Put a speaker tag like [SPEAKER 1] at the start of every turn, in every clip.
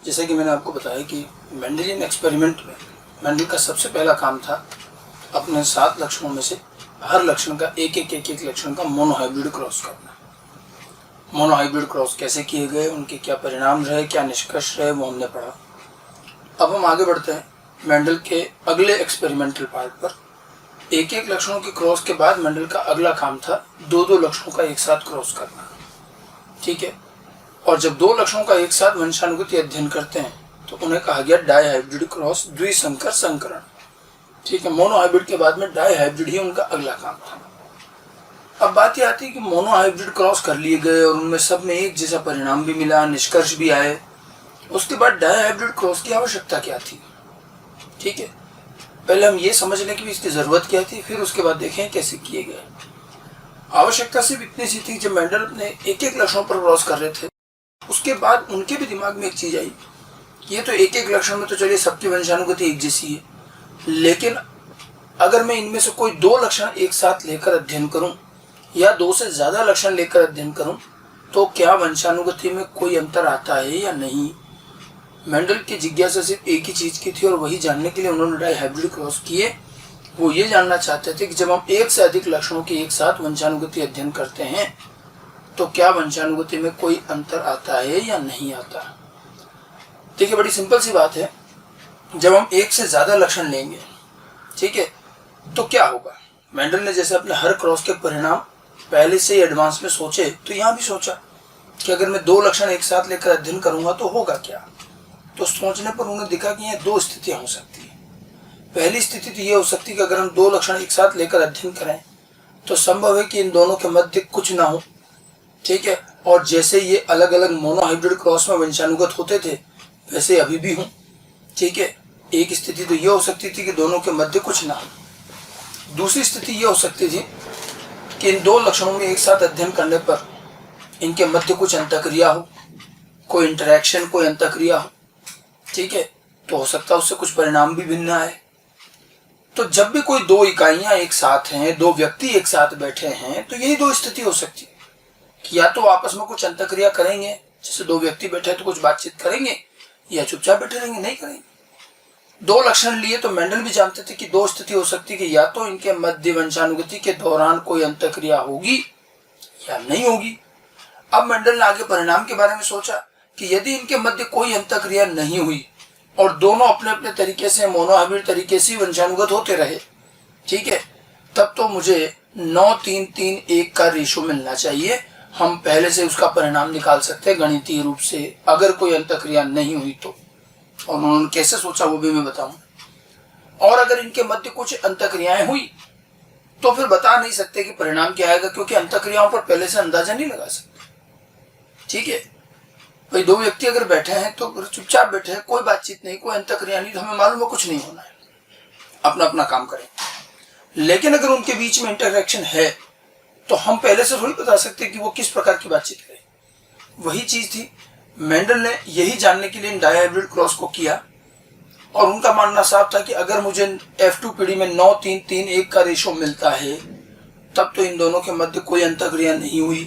[SPEAKER 1] जैसे कि मैंने आपको बताया कि मेंडेलियन एक्सपेरिमेंट में मेंडल का सबसे पहला काम था अपने 7 लक्षणों में से हर लक्षण का एक लक्षण का मोनोहाइब्रिड क्रॉस करना। मोनोहाइब्रिड क्रॉस कैसे किए गए, उनके क्या परिणाम रहे, क्या निष्कर्ष रहे, वो हमने पढ़ा। अब हम आगे बढ़ते हैं मेंडल के अगले एक्सपेरिमेंटल पार्ट पर। एक लक्षणों के क्रॉस के बाद मेंडल का अगला काम था 2 लक्षणों का एक साथ क्रॉस करना। ठीक है। और जब 2 लक्षणों का एक साथ वंशानुगति अध्ययन करते हैं तो उन्हें कहा गया डाईहाइब्रिड क्रॉस, द्विसंकर संकरण। ठीक है। मोनोहाइब्रिड के बाद में डाईहाइब्रिड ही उनका अगला काम था। अब बात यह आती है कि मोनोहाइब्रिड क्रॉस कर लिए गए और उनमें सब में एक जैसा परिणाम भी मिला, निष्कर्ष भी आए। उसके बाद डाईहाइब्रिड क्रॉस की आवश्यकता क्या थी। ठीक है। पहले हम ये समझ लें कि इसकी जरूरत क्या थी, फिर उसके बाद देखें कैसे किए गए। आवश्यकता सिर्फ इतनी सी थी, जब मेंडल अपने एक लक्षणों पर क्रॉस कर रहे थे उसके बाद उनके भी दिमाग में एक चीज आई, ये तो एक लक्षण में तो चलिए सबकी वंशानुगति एक जैसी है, लेकिन अगर मैं इनमें से कोई 2 लक्षण एक साथ लेकर अध्ययन करूं या 2 से ज्यादा लक्षण लेकर अध्ययन करूं तो क्या वंशानुगति में कोई अंतर आता है या नहीं। मेंडल की जिज्ञासा सिर्फ एक ही चीज की थी और वही जानने के लिए उन्होंने डाईहाइब्रिड क्रॉस किए। वो ये जानना चाहते थे कि जब हम एक से अधिक लक्षणों के एक साथ वंशानुगति अध्ययन करते हैं तो क्या वंशानुगति में कोई अंतर आता है या नहीं आता। देखिए, बड़ी सिंपल सी बात है, जब हम एक से ज्यादा लक्षण लेंगे, ठीक है, तो क्या होगा। मेंडल ने जैसे अपने हर क्रॉस के परिणाम पहले से ही एडवांस में सोचे, तो यहाँ भी सोचा कि अगर मैं 2 लक्षण एक साथ लेकर अध्ययन करूंगा तो होगा क्या। तो सोचने पर उन्हें दिखा कि यहाँ 2 स्थितियां हो सकती है। पहली स्थिति तो ये हो सकती है कि अगर हम 2 लक्षण एक साथ लेकर अध्ययन करें तो संभव है कि इन दोनों के मध्य कुछ ना हो। ठीक है। और जैसे ये अलग अलग मोनोहाइब्रिड क्रॉस में वंशानुगत होते थे वैसे अभी भी हों। ठीक है। एक स्थिति तो ये हो सकती थी कि दोनों के मध्य कुछ ना हो। दूसरी स्थिति ये हो सकती थी कि इन 2 लक्षणों में एक साथ अध्ययन करने पर इनके मध्य कुछ अंतःक्रिया हो, कोई इंटरेक्शन, कोई अंतःक्रिया हो। ठीक है। तो हो सकता है उससे कुछ परिणाम भी भिन्न आए। तो जब भी कोई 2 इकाइयां एक साथ हैं, 2 व्यक्ति एक साथ बैठे हैं, तो यही 2 स्थिति हो सकती है कि या तो आपस में कुछ अंतःक्रिया करेंगे, जैसे 2 व्यक्ति बैठे तो कुछ बातचीत करेंगे, या चुपचाप बैठे रहेंगे, नहीं करेंगे। 2 लक्षण लिए तो मेंडल भी जानते थे कि 2 स्थिति हो सकती है कि या तो इनके मध्य वंशानुगति के दौरान कोई अंतःक्रिया होगी या नहीं होगी। अब मेंडल ने आगे परिणाम के बारे में सोचा कि यदि इनके मध्य कोई अंतःक्रिया नहीं हुई और दोनों अपने अपने तरीके से मोनोहाइब्रिड तरीके से वंशानुगत होते रहे, ठीक है, तब तो मुझे 9-3-3-1 का रेशो मिलना चाहिए। हम पहले से उसका परिणाम निकाल सकते हैं गणितीय रूप से, अगर कोई अंतःक्रिया नहीं हुई तो। और उन्होंने कैसे सोचा वो भी मैं बताऊं। और अगर इनके मध्य कुछ अंतःक्रियाएं हुई तो फिर बता नहीं सकते कि परिणाम क्या आएगा, क्योंकि अंतःक्रियाओं पर पहले से अंदाजा नहीं लगा सकते। ठीक है। भाई 2 व्यक्ति अगर बैठे हैं तो चुपचाप बैठे हैं, कोई बातचीत नहीं, कोई अंतःक्रिया नहीं, तो हमें मालूम है कुछ नहीं होना है, अपना अपना काम करें। लेकिन अगर उनके बीच में इंटरेक्शन है तो हम पहले से थोड़ी बता सकते कि वो किस प्रकार की बातचीत करें। वही चीज थी, मेंडल ने यही जानने के लिए डाईहाइब्रिड क्रॉस को किया और उनका मानना साफ था कि अगर मुझे F2 पीढ़ी में 9-3-3-1 का रेशो मिलता है तब तो इन दोनों के मध्य कोई अंतःक्रिया नहीं हुई।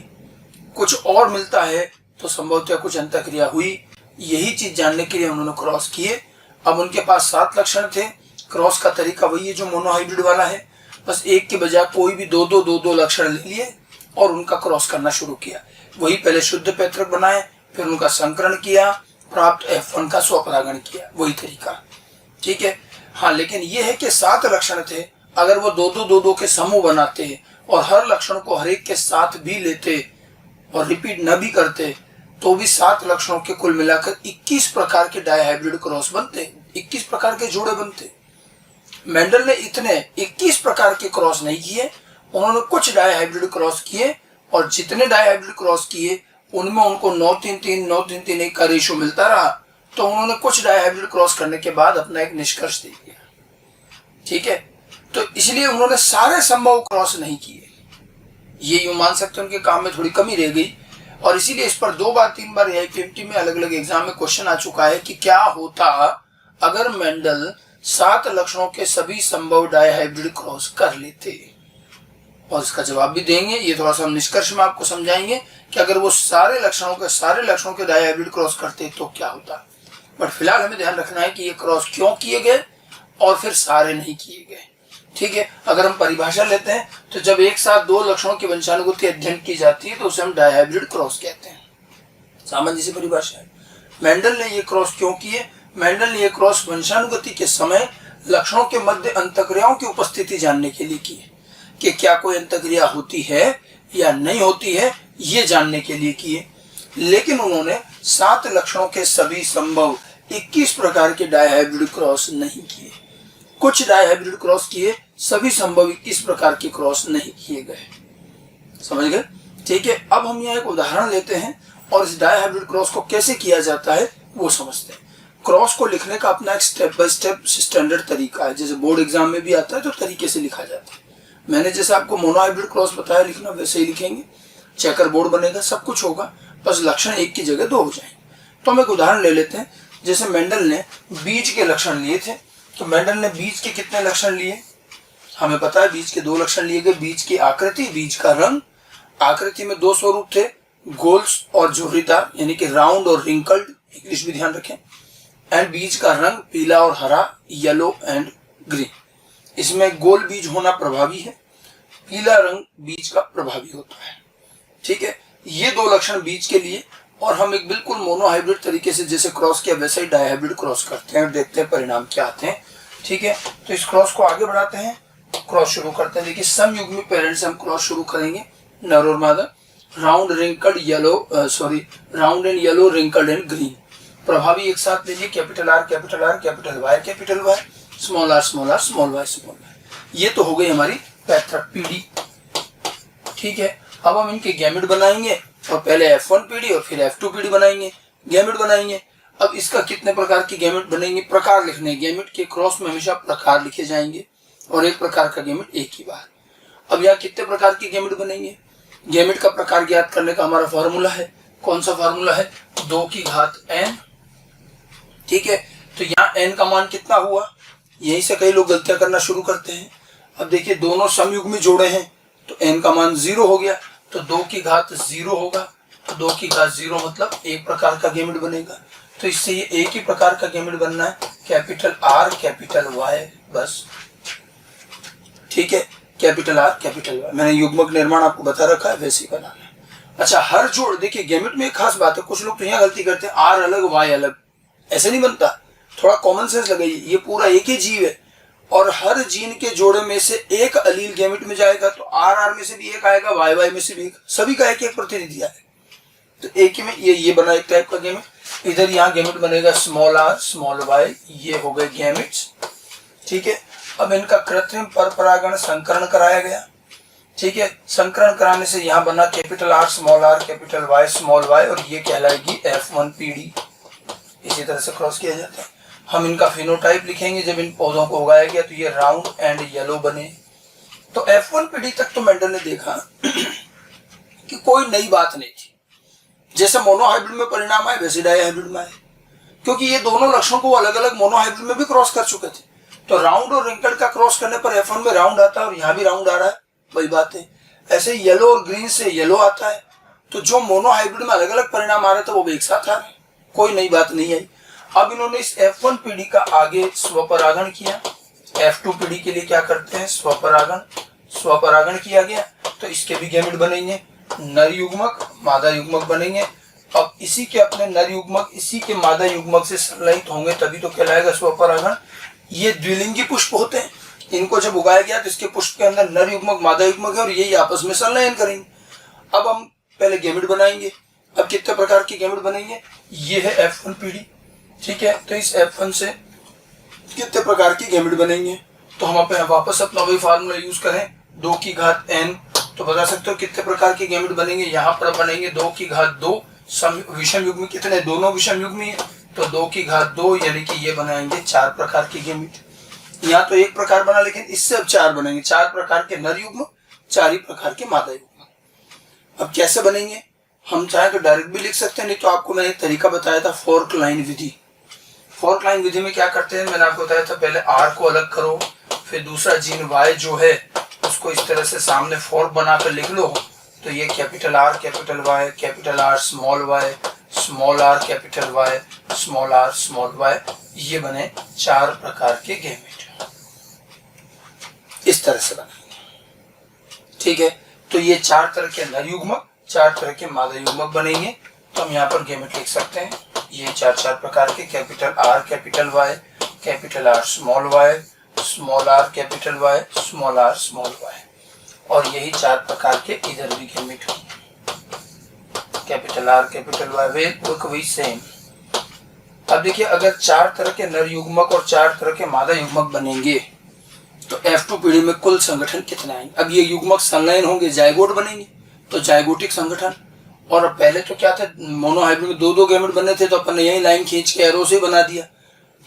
[SPEAKER 1] कुछ और मिलता है तो संभवतः कुछ अंतःक्रिया हुई। यही चीज जानने के लिए उन्होंने क्रॉस किए। अब उनके पास 7 लक्षण थे। क्रॉस का तरीका वही है जो मोनोहाइब्रिड वाला है, बस एक के बजाय कोई भी 2-2 लक्षण ले लिए और उनका क्रॉस करना शुरू किया। वही पहले शुद्ध पैतृक बनाए, फिर उनका संकरण किया, प्राप्त F1 का स्वपरागण किया, वही तरीका। ठीक है। हाँ, लेकिन ये है कि 7 लक्षण थे। अगर वो 2-2 के समूह बनाते और हर लक्षण को हर एक के साथ भी लेते और रिपीट न भी करते तो भी 7 लक्षणों के कुल मिलाकर 21 प्रकार के डाईहाइब्रिड क्रॉस बनते, 21 प्रकार के जोड़े बनते। मेंडल ने इतने 21 प्रकार के क्रॉस नहीं किए, उन्होंने कुछ डाईहाइब्रिड क्रॉस किए और जितने डाईहाइब्रिड क्रॉस किए उनमें उनको 9-3-3-9-3-3-1 का रेशो मिलता रहा। तो उन्होंने कुछ डाईहाइब्रिड क्रॉस करने के बाद अपना एक निष्कर्ष दे दिया। ठीक है। तो इसलिए उन्होंने सारे संभव क्रॉस नहीं किए। ये यूं मान सकते हैं उनके काम में थोड़ी कमी रह गई और इसीलिए इस पर 2-3 बार AIPMT में अलग अलग एग्जाम में क्वेश्चन आ चुका है कि क्या होता अगर मेंडल 7 लक्षणों के सभी संभव डाईहाइब्रिड क्रॉस कर लेते। और इसका जवाब भी देंगे। ये थोड़ा सा हम निष्कर्ष में आपको समझाएंगे कि अगर वो सारे लक्षणों के डाईहाइब्रिड क्रॉस करते तो क्या होता। बट फिलहाल हमें ध्यान रखना है कि ये क्रॉस क्यों किए गए और फिर सारे नहीं किए गए। ठीक है, अगर हम परिभाषा लेते हैं तो जब एक साथ दो लक्षणों की वंशानुगति अध्ययन की जाती है तो उसे हम डायहाइब्रिड क्रॉस कहते हैं। सामान्य सी परिभाषा है। मेंडल ने ये क्रॉस क्यों किए? मेंडल ने ये क्रॉस वंशानुगति के समय लक्षणों के मध्य अंतःक्रियाओं की उपस्थिति जानने के लिए किए कि क्या कोई अंतःक्रिया होती है या नहीं होती है, ये जानने के लिए किए। लेकिन उन्होंने 7 लक्षणों के सभी संभव 21 प्रकार के डायहाइब्रिड क्रॉस नहीं किए। कुछ डायहाइब्रिड क्रॉस किए, सभी संभव 21 प्रकार के क्रॉस नहीं किए गए। समझ गए? ठीक है, अब हम यहाँ एक उदाहरण लेते हैं और इस डायहाइब्रिड क्रॉस को कैसे किया जाता है वो समझते हैं। क्रॉस को लिखने का अपना एक स्टेप बाय स्टेप स्टैंडर्ड तरीका है, जैसे बोर्ड एग्जाम में भी आता है तो तरीके से लिखा जाता है। मैंने जैसे आपको मोनोहाइब्रिड क्रॉस बताया लिखना, वैसे ही लिखेंगे। चेकर बोर्ड बनेगा, सब कुछ होगा, बस लक्षण एक की जगह 2 हो जाएंगे। तो हम एक उदाहरण ले लेते हैं। जैसे मेंडल ने बीज के लक्षण लिए थे, तो मेंडल ने बीज के कितने लक्षण लिए? हमें पता है बीज के 2 लक्षण लिए गए, बीज की आकृति, बीज का रंग। आकृति में 2 स्वरूप थे, गोल्स और झुर्रीदार, यानी कि राउंड और रिंकल्ड, इंग्लिश भी ध्यान रखें। एंड बीज का रंग पीला और हरा, येलो एंड ग्रीन। इसमें गोल बीज होना प्रभावी है, पीला रंग बीज का प्रभावी होता है। ठीक है, ये 2 लक्षण बीज के लिए। और हम एक बिल्कुल मोनोहाइब्रिड तरीके से जैसे क्रॉस किया वैसे ही डायहाइब्रिड क्रॉस करते हैं और देखते हैं परिणाम क्या आते हैं। ठीक है, तो इस क्रॉस को आगे बढ़ाते हैं, क्रॉस शुरू करते हैं। देखिए समयुग्मी पेरेंट से हम क्रॉस शुरू करेंगे, नर और मादा। Round wrinkled yellow, round and yellow, wrinkled and green. प्रभावी एक साथ लीजिए, capital R capital R capital Y capital Y, small R small R small Y small Y. ये तो हो गई हमारी पैतृक पीढ़ी। ठीक है, अब हम इनके गैमेट बनाएंगे और पहले F1 पीढ़ी और फिर F2 पीढ़ी बनाएंगे, गैमेट बनाएंगे। अब इसका कितने प्रकार की गैमेट बनेंगे? प्रकार लिखने, गैमेट के क्रॉस में हमेशा प्रकार लिखे जाएंगे और एक प्रकार का गैमेट एक ही बार। अब यहाँ कितने प्रकार की गैमेट बनेंगे? गैमेट का प्रकार ज्ञात करने का हमारा फॉर्मूला है। कौन सा फॉर्मूला है? 2 की घात n। ठीक है, तो यहाँ n का मान कितना हुआ? यहीं से कई लोग गलतियां करना शुरू करते हैं। अब देखिए दोनों समयुग्मी जोड़े हैं तो n का मान 0 हो गया, तो 2 की घात 0 होगा। तो 2 की घात 0 मतलब एक प्रकार का गैमेट बनेगा। तो इससे ये एक ही प्रकार का गैमेट बनना है, कैपिटल R कैपिटल Y, बस। ठीक है, कैपिटल R कैपिटल Y। मैंने युग्मक निर्माण आपको बता रखा है, वैसे ही बनाना है। अच्छा, हर जोड़, देखिए गैमेट में एक खास बात है, कुछ लोग तो यहाँ गलती करते हैं, R अलग Y अलग, ऐसे नहीं बनता। थोड़ा कॉमन सेंस लगाइए, ये पूरा एक ही जीव है और हर जीन के जोड़े में से एक अलील गैमेट में जाएगा, तो आर में से भी एक आएगा, वाई में से भी एक, सभी का एक एक प्रतिनिधि आएगा। तो एक ही में ये बना एक टाइप का गैमेट। इधर यहाँ गैमेट बनेगा स्मॉल आर स्मॉल वाई, ये हो गए गैमेट्स। ठीक है, अब इनका कृत्रिम परपरागण संकरण कराया गया। ठीक है, संकरण कराने से यहाँ बना capital R capital Y small y, और ये कहलाएगी F1 पीढ़ी। इसी तरह से क्रॉस किया जाता है। हम इनका फिनोटाइप लिखेंगे, जब इन पौधों को उगाया गया तो ये राउंड एंड येलो बने। तो F1 पीढ़ी तक तो मेंडल ने देखा कि कोई नई बात नहीं थी। जैसे मोनोहाइब्रिड में परिणाम आए वैसे डायहाइब्रिड में आए, क्योंकि ये दोनों लक्षणों को अलग अलग मोनोहाइब्रिड में भी क्रॉस कर चुके थे। तो राउंड और रिंकल्ड का क्रॉस करने पर F1 में राउंड आता है और यहाँ भी राउंड आ रहा है, वही बात है। ऐसे येलो और ग्रीन से येलो आता है। तो जो मोनोहाइब्रिड में अलग अलग परिणाम आ रहे थे वो भी एक साथ आ रहे, कोई नई बात नहीं आई। अब इन्होंने इस F1 पीढ़ी का आगे स्वपरागण किया। F2 पीढ़ी के लिए क्या करते हैं? स्वपरागण किया गया, तो इसके भी गैमेट बनेंगे, नर युग्मक मादा युग्मक बनेंगे। अब इसी के अपने नर युग्मक इसी के मादा युग्मक से संलयित होंगे, तभी तो कहलाएगा स्वपरागण। ये द्विलिंगी पुष्प होते हैं, इनको जब उगाया गया तो इसके पुष्प के अंदर नर युग्मक मादा युग्मक है और यही आपस में संलयन करेंगे। अब हम पहले गैमेट बनाएंगे। अब कितने प्रकार की गैमेट बनेंगे? ये है F1 पीढ़ी। ठीक है, तो इस F1 से कितने प्रकार की गैमेट बनेंगे? तो हम अपने वापस अपना वही फार्मूला यूज करें, 2 की घात n, तो बता सकते हो कितने प्रकार की गैमेट बनेंगे। यहाँ पर बनेंगे 2 की घात 2, विषम युग्मी कितने? दोनों विषम युग्मी है, तो 2 की घात 2 यानी कि ये बनाएंगे 4 प्रकार की गैमेट। यहाँ तो एक प्रकार बना, लेकिन इससे अब 4 बनेंगे, 4 प्रकार के नर युग्म, 4 ही प्रकार के मादा युग्म। अब कैसे बनेंगे? हम चाहे तो डायरेक्ट भी लिख सकते हैं, नहीं तो आपको मैंने एक तरीका बताया था, फोर्क लाइन विधि। फोर्क लाइन विधि में क्या करते हैं, मैंने आपको बताया था, पहले R को अलग करो, फिर दूसरा जीन Y जो है उसको इस तरह से सामने फोर्क बनाकर लिख लो। तो ये capital R capital Y capital R small y small R capital Y, small R small Y, ये बने 4 प्रकार के गैमेट। इस तरह से बनेंगे। ठीक है, तो ये 4 तरह के नर युग्मक, 4 तरह के मादा युग्मक बनेंगे। तो हम यहाँ पर गैमेट लिख सकते हैं, ये 4 प्रकार के, capital R capital Y, capital R small Y, small R capital Y, small R small Y, और यही 4 प्रकार के इधर भी गैमेट होंगे, कैपिटल आर कैपिटल वाई, वही सेम। अब देखिए, अगर 4 तरह के नर युग्मक और 4 तरह के मादा युग्मक बनेंगे तो F2 पीढ़ी में कुल संगठन कितने आएंगे। अब ये युग्मक संलयन होंगे, जायगोट बनेंगे, तो जायगोटिक संगठन। और पहले तो क्या था, मोनोहाइब्रिड में 2-2 गैमेट बने थे, तो अपन ने यही लाइन खींच के एरो से बना दिया।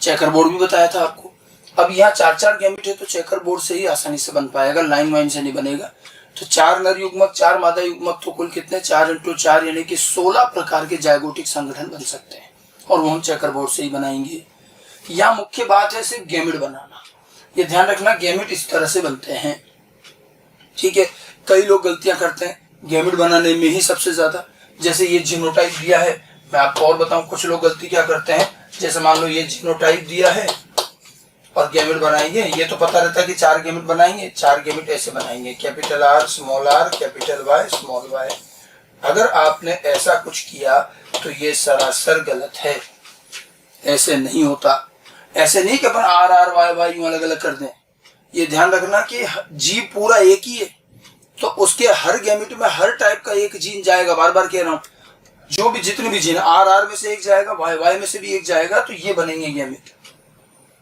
[SPEAKER 1] चेकर बोर्ड भी बताया था आपको। अब यहाँ 4-4 गैमेट है, तो चेकर बोर्ड से ही आसानी से बन पाएगा, लाइन वाइन से नहीं बनेगा। तो 4 नर युग्मक, 4 मादा युग्मक, तो कुल कितने, 4 × 4 यानी कि 16 प्रकार के जायगोटिक संगठन बन सकते हैं, और वो हम चेकर बोर्ड से ही बनाएंगे। यहाँ मुख्य बात है सिर्फ गैमेट बनाना। ये ध्यान रखना, गैमेट इस तरह से बनते हैं। ठीक है, कई लोग गलतियां करते हैं गैमेट बनाने में ही सबसे ज्यादा। जैसे ये जीनोटाइप दिया है, मैं आपको और बताऊं, कुछ लोग गलती क्या करते हैं, जैसे मान लो ये जीनोटाइप दिया है और गैमेट बनाएंगे, ये तो पता रहता है कि 4 गैमेट बनाएंगे, 4 गैमेट ऐसे बनाएंगे, capital R small R capital Y small Y. अगर आपने ऐसा कुछ किया तो ये सरासर गलत है, ऐसे नहीं होता। ऐसे नहीं कि अपन आर आर वाई वाई यूं अलग अलग कर दें। ये ध्यान रखना कि जीव पूरा एक ही है, तो उसके हर गैमेट में हर टाइप का एक जीन जाएगा। बार बार कह रहा हूं, जो भी जितने भी जीन, आर आर में से एक जाएगा, वाई वाई में से भी एक जाएगा, तो ये बनेंगे गैमेट।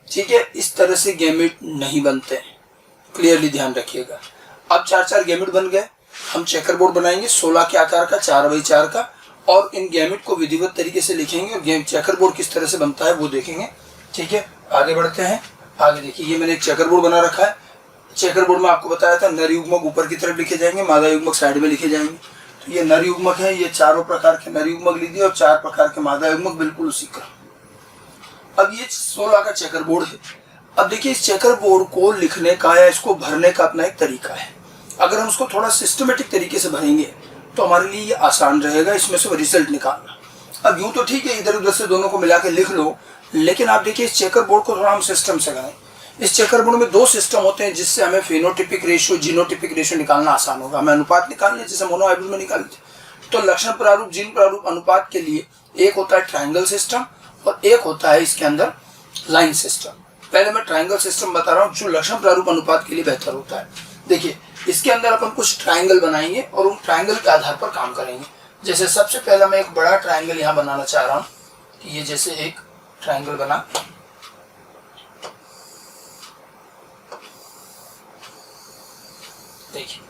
[SPEAKER 1] ठीक है, इस तरह से गैमेट नहीं बनते, क्लियरली ध्यान रखिएगा। अब 4-4 गैमेट बन गए, हम चेकर बोर्ड बनाएंगे 16 के आकार का, 4x4 का, और इन गैमेट को विधिवत तरीके से लिखेंगे और चेकर बोर्ड किस तरह से बनता है वो देखेंगे। ठीक है, आगे बढ़ते हैं। आगे देखिए, ये मैंने एक चेकर बोर्ड बना रखा है। चेकर बोर्ड में आपको बताया था नर युग्मक ऊपर की तरफ लिखे जाएंगे, मादा युग्मक साइड में लिखे जाएंगे। तो ये नर युग्मक है, ये 4 प्रकार के नर युग्मक लिख दिए और 4 प्रकार के मादा युग्मक बिल्कुल उसी का। अब ये 16 का चेकर बोर्ड है। अब देखिए, इस चेकर बोर्ड को लिखने का या इसको भरने का अपना एक तरीका है। अगर हम उसको थोड़ा सिस्टमेटिक तरीके से भरेंगे तो हमारे लिए ये आसान रहेगा इसमें से रिजल्ट निकालना। अब यूं तो ठीक है, इधर उधर से दोनों को मिला के लिख लो, लेकिन आप देखिए इस चेकर बोर्ड को थोड़ा हम सिस्टम से करें। इस चेकर बोर्ड में 2 सिस्टम होते हैं जिससे हमें फेनोटिपिक रेशियो, जीनोटिपिक रेशियो निकालना आसान होगा। हमें अनुपात निकालने जैसे मोनोहाइब्रिड में निकालते, तो लक्षण प्रारूप, जीन प्रारूप अनुपात के लिए एक होता है ट्रायंगल सिस्टम और एक होता है इसके अंदर लाइन सिस्टम। पहले मैं ट्रायंगल सिस्टम बता रहा हूँ जो लक्षण प्रारूप अनुपात के लिए बेहतर होता है। देखिए, इसके अंदर अपन कुछ ट्रायंगल बनाएंगे और उन ट्रायंगल के आधार पर काम करेंगे। जैसे सबसे पहला मैं एक बड़ा ट्रायंगल यहाँ बनाना चाह रहा हूँ कि ये जैसे एक ट्रायंगल बना, देखिए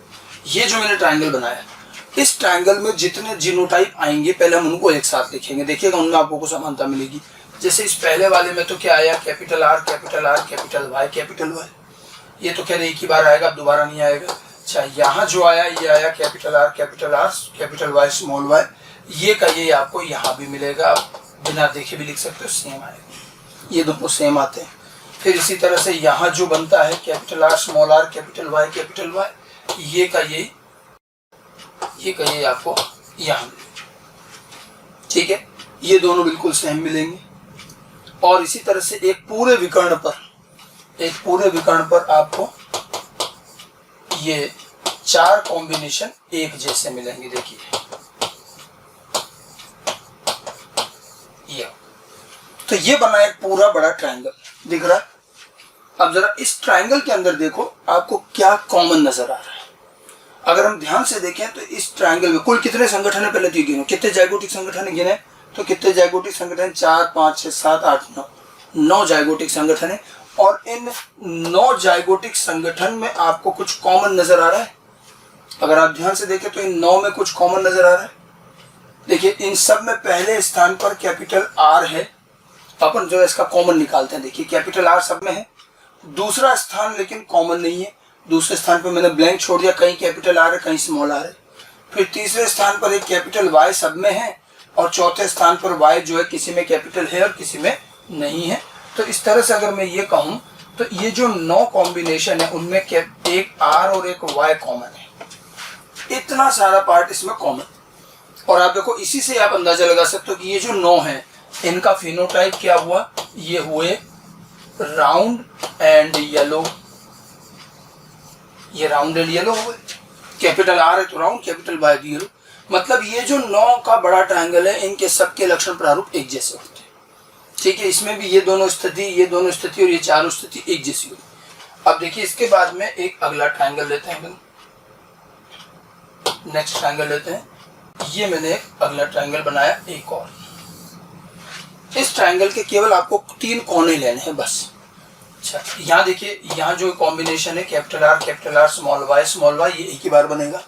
[SPEAKER 1] ये जो मैंने ट्रायंगल बनाया, इस ट्रायंगल में जितने जीनोटाइप आएंगे पहले हम उनको एक साथ लिखेंगे, देखिएगा उनमें आपको कुछ समानता मिलेगी। जैसे इस पहले वाले में तो क्या आया, capital R capital Y capital Y, ये तो कह रहे एक ही बार आएगा, अब दोबारा नहीं आएगा। अच्छा, यहाँ जो आया ये आया capital R capital Y small Y, ये का ये आपको यहाँ भी मिलेगा, आप बिना देखे भी लिख सकते हो, सेम आएगा, ये दोनों सेम आते हैं। फिर इसी तरह से यहाँ जो बनता है capital R small R capital Y, ये का ये आपको यहाँ मिलेगा। ठीक है, ये दोनों बिल्कुल सेम मिलेंगे। और इसी तरह से एक पूरे विकर्ण पर आपको ये 4 कॉम्बिनेशन एक जैसे मिलेंगे। देखिए ये, तो ये बना एक पूरा बड़ा ट्रायंगल दिख रहा है। अब जरा इस ट्रायंगल के अंदर देखो आपको क्या कॉमन नजर आ रहा है। अगर हम ध्यान से देखें तो इस ट्रायंगल में कुल कितने संगठन है, पहले तो गिनो कितने जायगोटिक संगठन है, गिने तो कितने जायगोटिक संगठन, 4 5 6 7 8 9 जायगोटिक संगठन है। और इन 9 जायगोटिक संगठन में आपको कुछ कॉमन नजर आ रहा है। अगर आप ध्यान से देखें तो इन 9 में कुछ कॉमन नजर आ रहा है। देखिए इन सब में पहले स्थान पर कैपिटल आर है, अपन जो है इसका कॉमन निकालते हैं। देखिए कैपिटल आर सब में है, दूसरा स्थान लेकिन कॉमन नहीं है, दूसरे स्थान पर मैंने ब्लैंक छोड़ दिया, कहीं कैपिटल आर है कहीं स्मॉल आर है। फिर तीसरे स्थान पर एक कैपिटल वाई सब में है और चौथे स्थान पर वाई जो है किसी में कैपिटल है और किसी में नहीं है। तो इस तरह से अगर मैं ये कहूँ तो ये जो 9 कॉम्बिनेशन है उनमें एक आर और एक वाई कॉमन है, इतना सारा पार्ट इसमें कॉमन। और आप देखो इसी से आप अंदाजा लगा सकते हो कि ये जो 9 है इनका फिनोटाइप क्या हुआ, ये हुए राउंड एंड येलो, ये राउंड एंड येलो हुए। कैपिटल आर है तो राउंड, कैपिटल वाई भी येलो। मतलब ये जो 9 का बड़ा ट्रायंगल है इनके सबके लक्षण प्रारूप एक जैसे होते हैं। ठीक है, इसमें भी ये दोनों स्थिति, ये दोनों स्थिति और ये चारों स्थिति एक जैसी होती। अब देखिए इसके बाद में एक अगला ट्रायंगल लेते हैं, नेक्स्ट ट्रायंगल लेते हैं। ये मैंने एक अगला ट्रायंगल बनाया एक और। इस ट्रायंगल के केवल आपको 3 कोने लेने हैं बस। अच्छा, यहाँ देखिए, यहाँ जो कॉम्बिनेशन है कैपिटल आर स्मॉल वाई, ये एक ही बार बनेगा।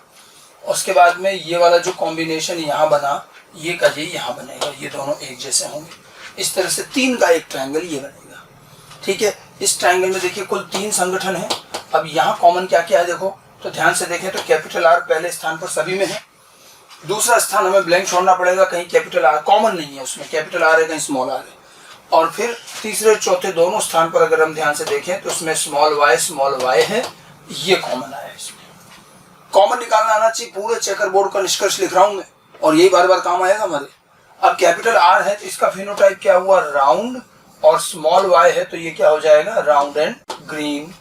[SPEAKER 1] उसके बाद में ये वाला जो कॉम्बिनेशन यहाँ बना, ये का ये यहाँ बनेगा, ये दोनों एक जैसे होंगे। इस तरह से 3 का एक ट्रायंगल ये बनेगा। ठीक है, इस ट्रायंगल में देखिए कुल 3 संगठन है। अब यहाँ कॉमन क्या क्या है देखो, तो ध्यान से देखें तो कैपिटल आर पहले स्थान पर सभी में है। दूसरा स्थान हमें ब्लैंक छोड़ना पड़ेगा, कहीं कैपिटल आर कॉमन नहीं है, उसमें कैपिटल आर है, कहीं स्मॉल आर है। और फिर तीसरे चौथे दोनों स्थान पर अगर हम ध्यान से देखें तो उसमें स्मॉल वाई है, ये कॉमन आया है। इसमें कॉमन निकालना आना चाहिए। पूरे चेकर बोर्ड का निष्कर्ष लिख रहा हूं मैं, और यही बार बार काम आएगा हमारे। अब कैपिटल आर है तो इसका फिनोटाइप क्या हुआ, राउंड, और स्मॉल वाई है तो ये क्या हो जाएगा, राउंड एंड ग्रीन।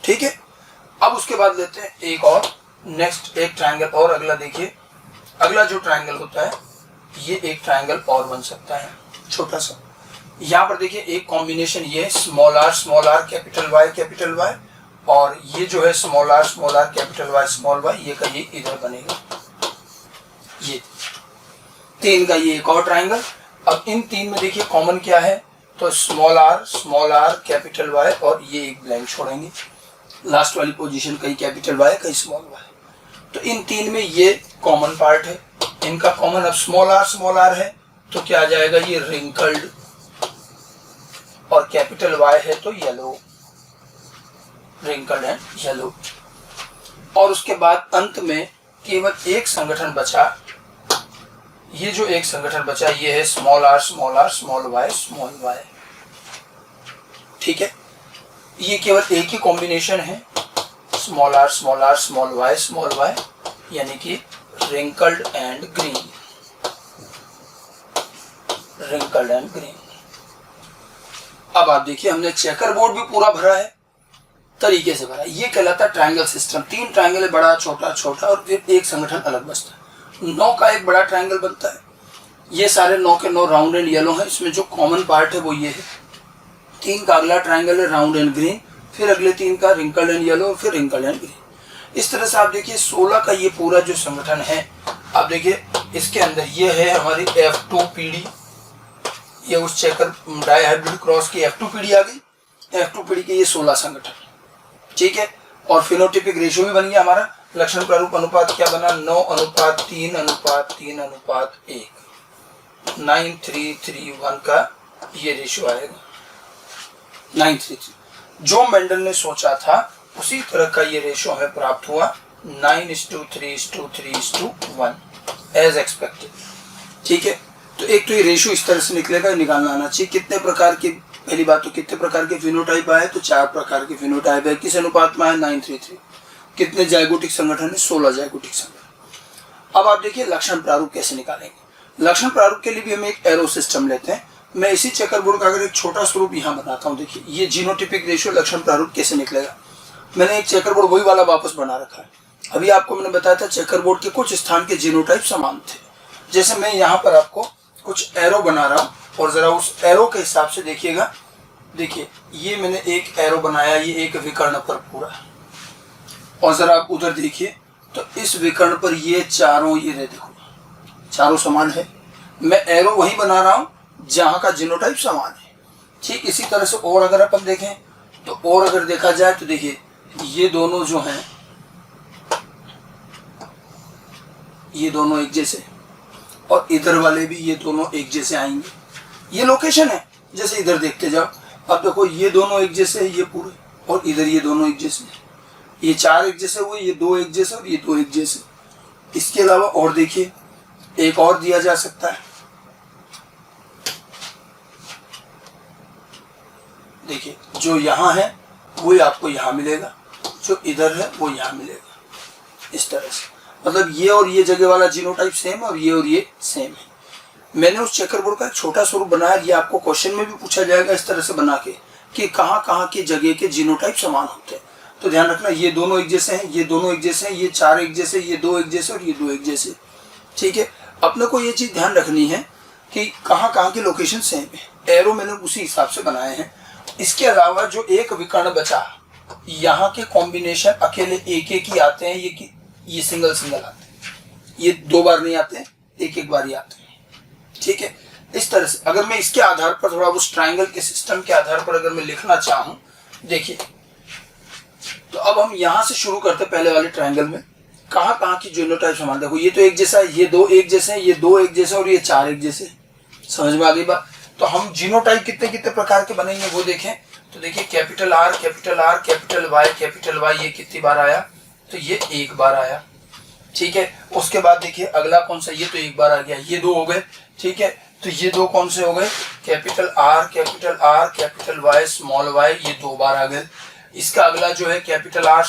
[SPEAKER 1] ठीक है, अब उसके बाद लेते हैं एक और, नेक्स्ट एक ट्रायंगल और अगला। देखिए अगला जो ट्रायंगल होता है ये एक ट्रायंगल और बन सकता है छोटा सा। यहाँ पर देखिए एक कॉम्बिनेशन ये है स्मॉल आर कैपिटल वाई, और ये जो है small R capital Y small Y, ये का ये इधर बनेगा। ये 3 का ये एक और ट्रायंगल। अब इन 3 में देखिए कॉमन क्या है, तो स्मॉल आर कैपिटल वाई, और ये एक ब्लैंक छोड़ेंगे। लास्ट वाली पोजीशन कहीं कैपिटल वाई कहीं स्मॉल वाई, तो इन 3 में ये कॉमन पार्ट है। इनका कॉमन अब स्मॉल आर है तो क्या आ जाएगा, ये रिंकल्ड, और कैपिटल वाई है तो येलो, रिंकल्ड एंड येलो। और उसके बाद अंत में केवल एक संगठन बचा। ये जो एक संगठन बचा ये है स्मॉल आर स्मॉल वाई। ठीक है, ये केवल एक ही कॉम्बिनेशन है, स्मॉल आर स्मॉल वाई, यानी कि रिंकल्ड एंड ग्रीन। अब आप देखिए हमने चेकर बोर्ड भी पूरा भरा है, तरीके से भरा। ये कहलाता है ट्रायंगल सिस्टम। 3 ट्रायंगल है, बड़ा छोटा छोटा, और फिर एक संगठन अलग बचता है। 9 का एक बड़ा ट्रायंगल बनता है। ये सारे 9 के 9 राउंड एंड येलो है। इसमें जो कॉमन पार्ट है वो ये है। 3 का अगला ट्रायंगल है राउंड एंड ग्रीन, फिर अगले 3 का रिंकल्ड एंड येलो, फिर रिंकल्ड एंड ग्रीन। इस तरह से आप देखिए 16 का ये पूरा जो संगठन है। आप देखिए इसके अंदर ये है हमारी F2PD, ये उस चेकर डाई हाइब्रिड क्रॉस की F2 पीढ़ी आ गई। F2 पीढ़ी के ये 16 संगठन, ठीक है। और फिनोटिपिक रेशियो भी बन गया हमारा। लक्षण प्रारूप अनुपात क्या बना, 9:3:3:1, 9331 का ये रेशियो आएगा, 9:3:3। जो मेंडल ने सोचा था उसी तरह का ये रेशियो हमें प्राप्त हुआ, 9:3:3:1 एज एक्सपेक्टेड, ठीक है। तो एक तो ये रेशियो इस तरह से निकलेगा, निकालना आना चाहिए। कितने प्रकार के, पहली बात तो कितने प्रकार के फिनोटाइप आए, तो 4 प्रकार के फिनोटाइप है। किस अनुपात में आए, 9:3:3। कितने जाइगोटिक संगठन है, 16 जाइगोटिक संगठन। अब आप देखिए लक्षण प्रारूप कैसे निकालेंगे। लक्षण प्रारूप के लिए भी हम एक एरो सिस्टम लेते हैं। मैं इसी चेकर बोर्ड का अगर एक छोटा स्वरूप यहाँ बनाता हूँ, देखिए ये जीनोटिपिक रेशियो लक्षण प्रारूप कैसे निकलेगा। मैंने एक चेकर बोर्ड वही वाला वापस बना रखा है। अभी आपको मैंने बताया था चेकर बोर्ड के कुछ स्थान के जीनोटाइप समान थे। जैसे मैं यहाँ पर आपको कुछ एरो बना रहा हूँ, और जरा उस एरो के हिसाब से देखिएगा। देखिए ये मैंने एक एरो बनाया, ये एक विकर्ण पर पूरा, और जरा आप उधर देखिए तो इस विकर्ण पर ये चारों, ये देखो चारों समान है। मैं एरो वही बना रहा हूँ जहाँ का जीनोटाइप समान है। ठीक इसी तरह से और अगर अपन देखें तो, और अगर देखा जाए तो देखिए ये दोनों जो हैं ये दोनों एक जैसे, और इधर वाले भी ये दोनों एक जैसे आएंगे। ये लोकेशन है, जैसे इधर देखते जाओ। अब देखो ये दोनों एक जैसे है, ये पूरे, और इधर ये दोनों एक जैसे हैं। ये 4 एक जैसे हुए, ये 2 एक जैसे और ये 2 एक जैसे। इसके अलावा और देखिए एक और दिया जा सकता है, देखिए जो यहाँ है वो आपको यहाँ मिलेगा, जो इधर है वो यहाँ मिलेगा, इस तरह से। मतलब ये और ये जगह वाला जीनोटाइप सेम और ये सेम है। मैंने उस चेकर बोर्ड का एक छोटा स्वरूप बनाया, ये आपको क्वेश्चन में भी पूछा जाएगा इस तरह से बना के कि कहाँ कहाँ की जगह के जीनोटाइप समान होते हैं। तो ध्यान रखना, ये दोनों एक जैसे हैं, ये दोनों एक जैसे हैं, ये 4 एक जैसे, ये 2 एक जैसे और ये 2 एक जैसे। ठीक है, अपने को ये चीज ध्यान रखनी है कि कहाँ कहाँ की लोकेशन सेम है। एरो मैंने उसी हिसाब से बनाए हैं। इसके अलावा जो एक विकर्ण बचा, यहाँ के कॉम्बिनेशन अकेले एक एक ही आते हैं, ये सिंगल सिंगल आते हैं, ये 2 बार नहीं आते हैं, एक एक बार ही आते हैं। ठीक है, इस तरह से अगर मैं इसके आधार पर थोड़ा उस ट्राइंगल के सिस्टम के आधार पर अगर मैं लिखना चाहूं, देखिए तो अब हम यहां से शुरू करते हैं। पहले वाले ट्राइंगल में कहाँ कहाँ की जीनोटाइप समान, देखो ये तो एक जैसा है, ये 2 एक जैसे हैं, ये 2 एक जैसे और ये 4 एक जैसे। समझ में आ गई बात? तो हम जीनोटाइप कितने कितने प्रकार के बनेंगे वो देखें। तो देखिए capital R capital R capital Y ये कितनी बार आया, तो ये 1 बार आया। ठीक है, उसके बाद देखिए अगला कौन सा, ये तो 1 बार आ गया, ये 2 हो गए। ठीक है, तो ये 2 कौन से हो गए, capital R capital Y small Y, ये 2 बार आ गए। इसका अगला जो है कैपिटल आर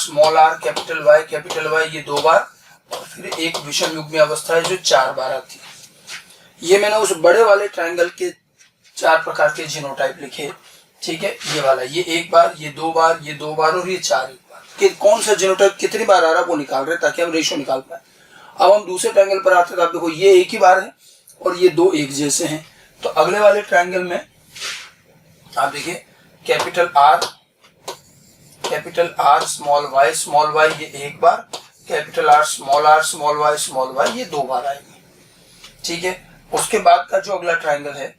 [SPEAKER 1] कैपिटल वाई ये 2 बार, और फिर एक विषम युग्मी अवस्था है जो 4 बार आती है। ये मैंने उस बड़े वाले ट्राइंगल के 4 प्रकार के जीनोटाइप लिखे। ठीक है, ये वाला ये 1 बार, ये 2 बार, ये 2 बार और ये 4 एक बार, कि कौन सा जीनोटाइप कितनी बार आ रहा है वो निकाल रहे ताकि हम रेशियो निकाल पाए। अब हम दूसरे ट्राइंगल पर आते हैं तो आप देखो ये 1 ही बार है और ये 2 एक जैसे हैं। तो अगले वाले ट्राइंगल में आप देखिए कैपिटल आर स्मॉल वाई ये 1 बार, कैपिटल आर स्मॉल वाई ये 2 बार आएगी। ठीक है, उसके बाद का जो अगला ट्राइंगल है,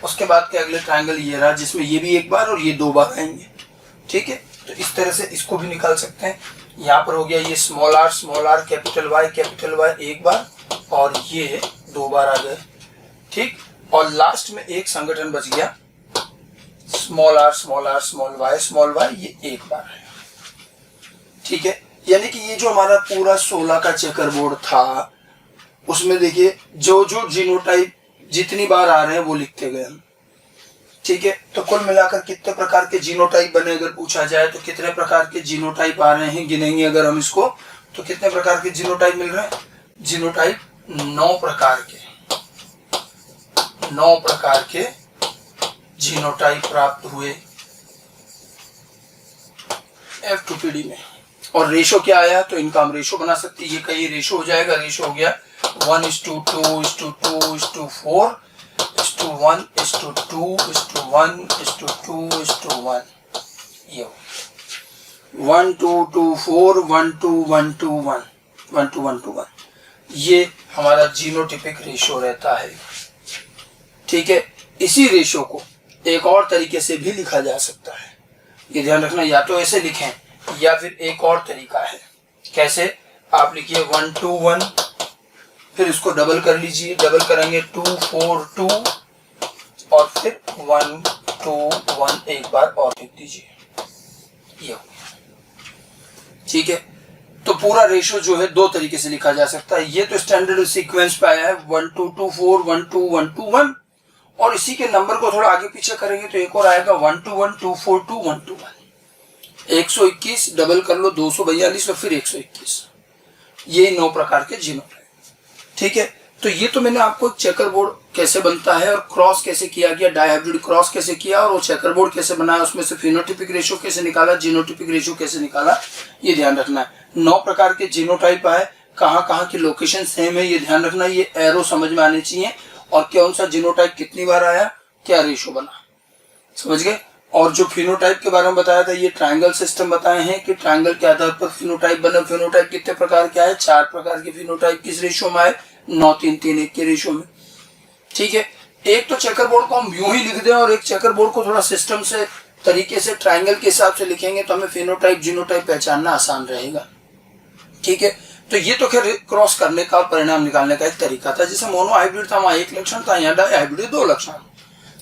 [SPEAKER 1] उसके बाद के अगले ट्राइंगल ये रहा जिसमें ये भी 1 बार और ये 2 बार आएंगे। ठीक है, तो इस तरह से इसको भी निकाल सकते हैं। यहाँ पर हो गया ये स्मॉल आर कैपिटल वाई 1 बार और ये 2 बार आ गए। ठीक, और लास्ट में एक संगठन बच गया स्मॉल आर ये 1 बार है। ठीक है, यानी कि ये जो हमारा पूरा 16 का चेकर बोर्ड था उसमें देखिए जो जो जीनोटाइप जितनी बार आ रहे हैं वो लिखते गए हम। ठीक है, तो कुल मिलाकर कितने प्रकार के जीनोटाइप बने अगर पूछा जाए तो कितने प्रकार के जीनोटाइप आ रहे हैं, गिनेंगे अगर हम इसको तो कितने प्रकार के जीनोटाइप मिल रहे हैं। जीनोटाइप 9 प्रकार के जीनोटाइप प्राप्त हुए F2PD में। और रेशो क्या आया, तो इनका हम रेशो बना सकते हैं। ये कई रेशो हो जाएगा, रेशो हो गया 1:2:2:4:1:2:1:2:1 ये 1:2:4 1:1:1 ये हमारा जीनोटिपिक रेशो रहता है। ठीक है, इसी रेशो को एक और तरीके से भी लिखा जा सकता है, ये ध्यान रखना, या तो ऐसे लिखें या फिर एक और तरीका है। कैसे, आप लिखिए 1:1, फिर इसको डबल कर लीजिए, डबल करेंगे 2:4:2 और फिर 1:2:1 एक बार और लिख दीजिए, ये हो गया। ठीक है, तो पूरा रेशो जो है 2 तरीके से लिखा जा सकता है। ये तो स्टैंडर्ड सीक्वेंस पे आया है 1:2:4 1:2:1:2:1, और इसी के नंबर को थोड़ा आगे पीछे करेंगे तो एक और आएगा 1:1:2:4:2:1:2:1। 121 डबल कर लो 242 और फिर 121। ये 9 प्रकार के जीनोटाइप। ठीक है, तो ये तो मैंने आपको चेकर बोर्ड कैसे बनता है और क्रॉस कैसे किया गया, डायहाइब्रिड क्रॉस कैसे किया और वो चेकर बोर्ड कैसे बनाया, उसमें से फिनोटिपिक रेशो कैसे निकाला, जीनोटिपिक रेशो कैसे निकाला, ये ध्यान रखना है। 9 प्रकार के जीनोटाइप आए, कहाँ कहाँ की लोकेशन सेम है ये ध्यान रखना, ये एरो समझ में आने चाहिए, और कौन सा जीनोटाइप कितनी बार आया, क्या रेशो बना, समझ गए। और जो फिनोटाइप के बारे में बताया था, ये ट्राइंगल सिस्टम बताए हैं कि ट्राइंगल के आधार पर फिनोटाइप बने। फिनोटाइप कितने प्रकार के आए, 4 प्रकार के फिनोटाइप किस रेशो में आए, 9:3:3:1 के रेशो में। ठीक है, एक तो चेकर बोर्ड को हम यूं ही लिख दें और एक चेकर बोर्ड को थोड़ा सिस्टम से तरीके से ट्राइंगल के हिसाब से लिखेंगे तो हमें फिनोटाइप जीनोटाइप पहचानना आसान रहेगा। ठीक है, तो ये तो खैर क्रॉस करने का परिणाम निकालने का एक तरीका था। जैसे मोनो हाइब्रिड था वहां 1 लक्षण था, यहाँ डाई हाइब्रिड 2 लक्षण।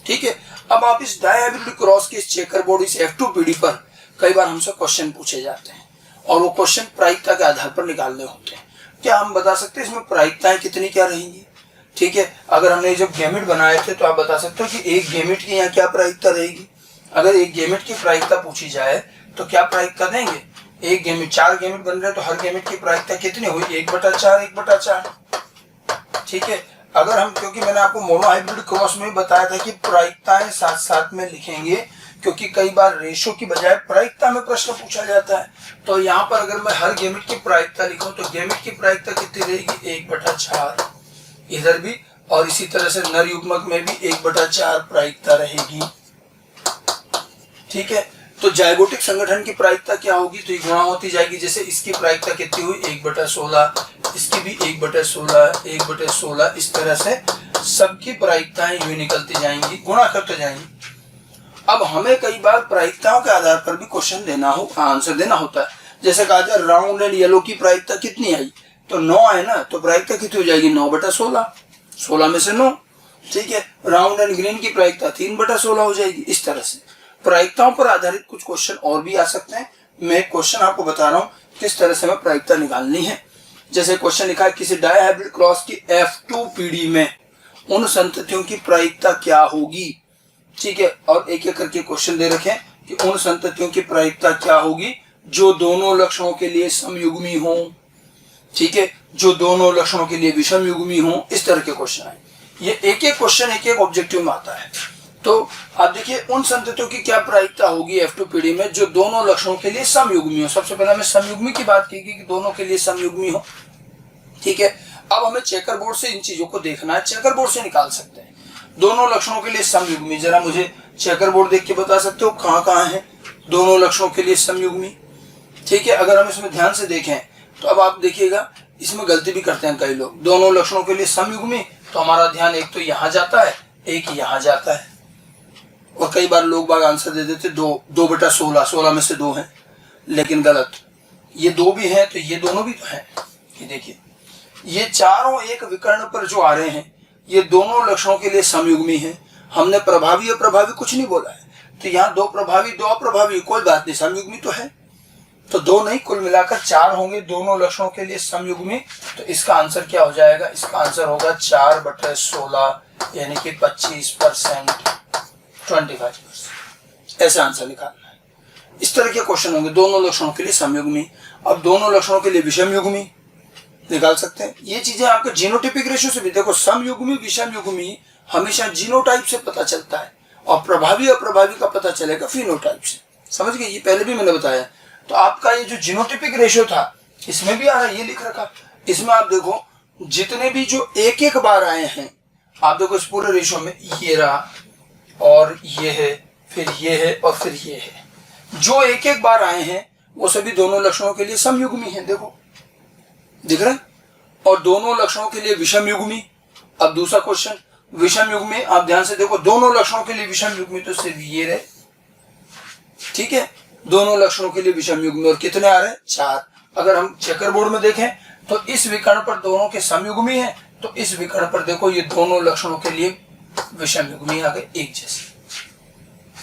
[SPEAKER 1] ठीक है, अब आप इस डाई हाइब्रिड क्रॉस के इस चेकर बोर्ड इस F2PD पर कई बार हमसे क्वेश्चन पूछे जाते हैं और वो क्वेश्चन प्रायिकता के आधार पर निकालने होते हैं। क्या हम बता सकते हैं इसमें प्रायिकताएं कितनी क्या रहेंगी। ठीक है, अगर हमने जब गैमेट बनाए थे तो आप बता सकते हो कि एक गैमेट की यहाँ क्या प्रायिकता रहेगी। अगर एक गैमेट की प्रायिकता पूछी जाए तो क्या प्रायिकता देंगे, एक गैमेट, 4 गैमेट बन रहे हैं तो हर गैमेट की प्रायिकता कितनी हुई? 1/4 1/4। ठीक है, अगर हम, क्योंकि मैंने आपको मोनो हाइब्रिड क्रॉस में बताया था कि प्रायिकताएं साथ साथ में लिखेंगे, क्योंकि कई बार रेशो की बजाय प्रायिकता में प्रश्न पूछा जाता है। तो यहाँ पर अगर मैं हर गैमेट की प्रायिकता लिखूं तो गैमेट की प्रायिकता कितनी रहेगी? 1/4 इधर भी, और इसी तरह से नर युग्मक में भी 1/4 प्रायिकता रहेगी। ठीक है, तो जाइगोटिक संगठन की प्रायिकता क्या होगी? तो ये गुणा होती जाएगी। जैसे इसकी प्रायिकता कितनी हुई? 1/16, इसकी भी 1/16, 1/16, इस तरह से सबकी प्रायिकताएं यूं निकलती जाएंगी, गुणा करते जाएंगी। अब हमें कई बार प्रायिकताओं के आधार पर भी क्वेश्चन देना हो, आंसर देना होता है। जैसे कहा जाए राउंड एंड येलो की प्रायिकता कितनी आई? तो 9 है ना, तो प्रायिकता कितनी हो जाएगी? 9/16, 16 में से 9। ठीक है, राउंड एंड ग्रीन की प्रायिकता 3/16 हो जाएगी। इस तरह से प्रायिकताओं पर आधारित कुछ क्वेश्चन और भी आ सकते हैं। मैं एक क्वेश्चन आपको बता रहा हूँ किस तरह से हमें प्रायिकता निकालनी है। जैसे क्वेश्चन लिखा है, किसी डायहाइब्रिड क्रॉस की F2 पीढ़ी में उन संततियों की प्रायिकता क्या होगी? ठीक है, और एक एक करके क्वेश्चन दे रखे कि उन संततियों की प्रायिकता क्या होगी जो दोनों लक्षणों के लिए समयुग्मी हो। ठीक है, जो दोनों लक्षणों के लिए विषम युग्मी हो। इस तरह के क्वेश्चन है। ये एक एक क्वेश्चन एक एक ऑब्जेक्टिव में आता है। तो आप देखिए, उन संततियों की क्या प्रायिकता होगी F2 पीढ़ी में जो दोनों लक्षणों के लिए समयुग्मी हो। सबसे पहले हमें समयुग्मी की बात की कि दोनों के लिए समयुग्मी हो। ठीक है, अब हमें चेकर बोर्ड से इन चीजों को देखना है, चेकर बोर्ड से निकाल सकते हैं दोनों लक्षणों के लिए समयुग्मी। जरा मुझे चेकर बोर्ड देख के बता सकते हो कहाँ कहाँ है दोनों लक्षणों के लिए समयुग्मी? ठीक है, अगर हम इसमें ध्यान से देखें तो अब आप देखिएगा, इसमें गलती भी करते हैं कई लोग। दोनों लक्षणों के लिए समयुग्मी, तो हमारा ध्यान एक तो यहाँ जाता है, एक यहाँ जाता है, और कई बार लोग बाग आंसर दे देते 2/16, 16 में से 2 हैं, लेकिन गलत। ये 2 भी हैं तो ये दोनों भी तो हैं। ये देखिए, ये चारों एक विकर्ण पर जो आ रहे हैं ये दोनों लक्षणों के लिए समयुग्मी हैं। हमने प्रभावी अप्रभावी कुछ नहीं बोला है, तो यहाँ 2 प्रभावी 2 अप्रभावी, कोई बात नहीं, समयुग्मी तो है। तो 2 नहीं, कुल मिलाकर 4 होंगे दोनों लक्षणों के लिए समयुग्मी। तो इसका आंसर क्या हो जाएगा? इसका आंसर होगा 4/16, यानी कि 25%, 25%। ऐसा आंसर निकालना है। इस तरह के क्वेश्चन होंगे दोनों लक्षणों के लिए समयुग्मी। अब दोनों लक्षणों के लिए विषम युग्मी निकाल सकते हैं। ये चीजें आपके जीनोटाइपिक रेशियो से भी, देखो समयुग्मी विषम युग्मी हमेशा जीनोटाइप से पता चलता है, और प्रभावी अप्रभावी का पता चलेगा फिनोटाइप से। समझ गए? ये पहले भी मैंने बताया। तो आपका ये जो जीनोटाइपिक रेशियो था इसमें भी आ रहा है, ये लिख रखा। इसमें आप देखो जितने भी जो एक एक बार आए हैं, आप देखो इस पूरे रेशियो में ये रहा, और ये है, फिर ये है, और फिर ये है। जो एक एक बार आए हैं वो सभी दोनों लक्षणों के लिए समयुग्मी हैं। देखो दिख रहा है? और दोनों लक्षणों के लिए विषम युग्मी। अब दूसरा क्वेश्चन, विषम युग्मी, आप ध्यान से देखो, दोनों लक्षणों के लिए विषम युग्मी तो सिर्फ ये रहे। ठीक है, दोनों लक्षणों के लिए विषम युग्मी, और कितने आ रहे हैं? 4। अगर हम चेकर बोर्ड में देखें तो इस विकर्ण पर दोनों के समयुग्मी है, तो इस विकर्ण पर देखो ये दोनों लक्षणों के लिए विषम युग्मी आ गए एक जैसे।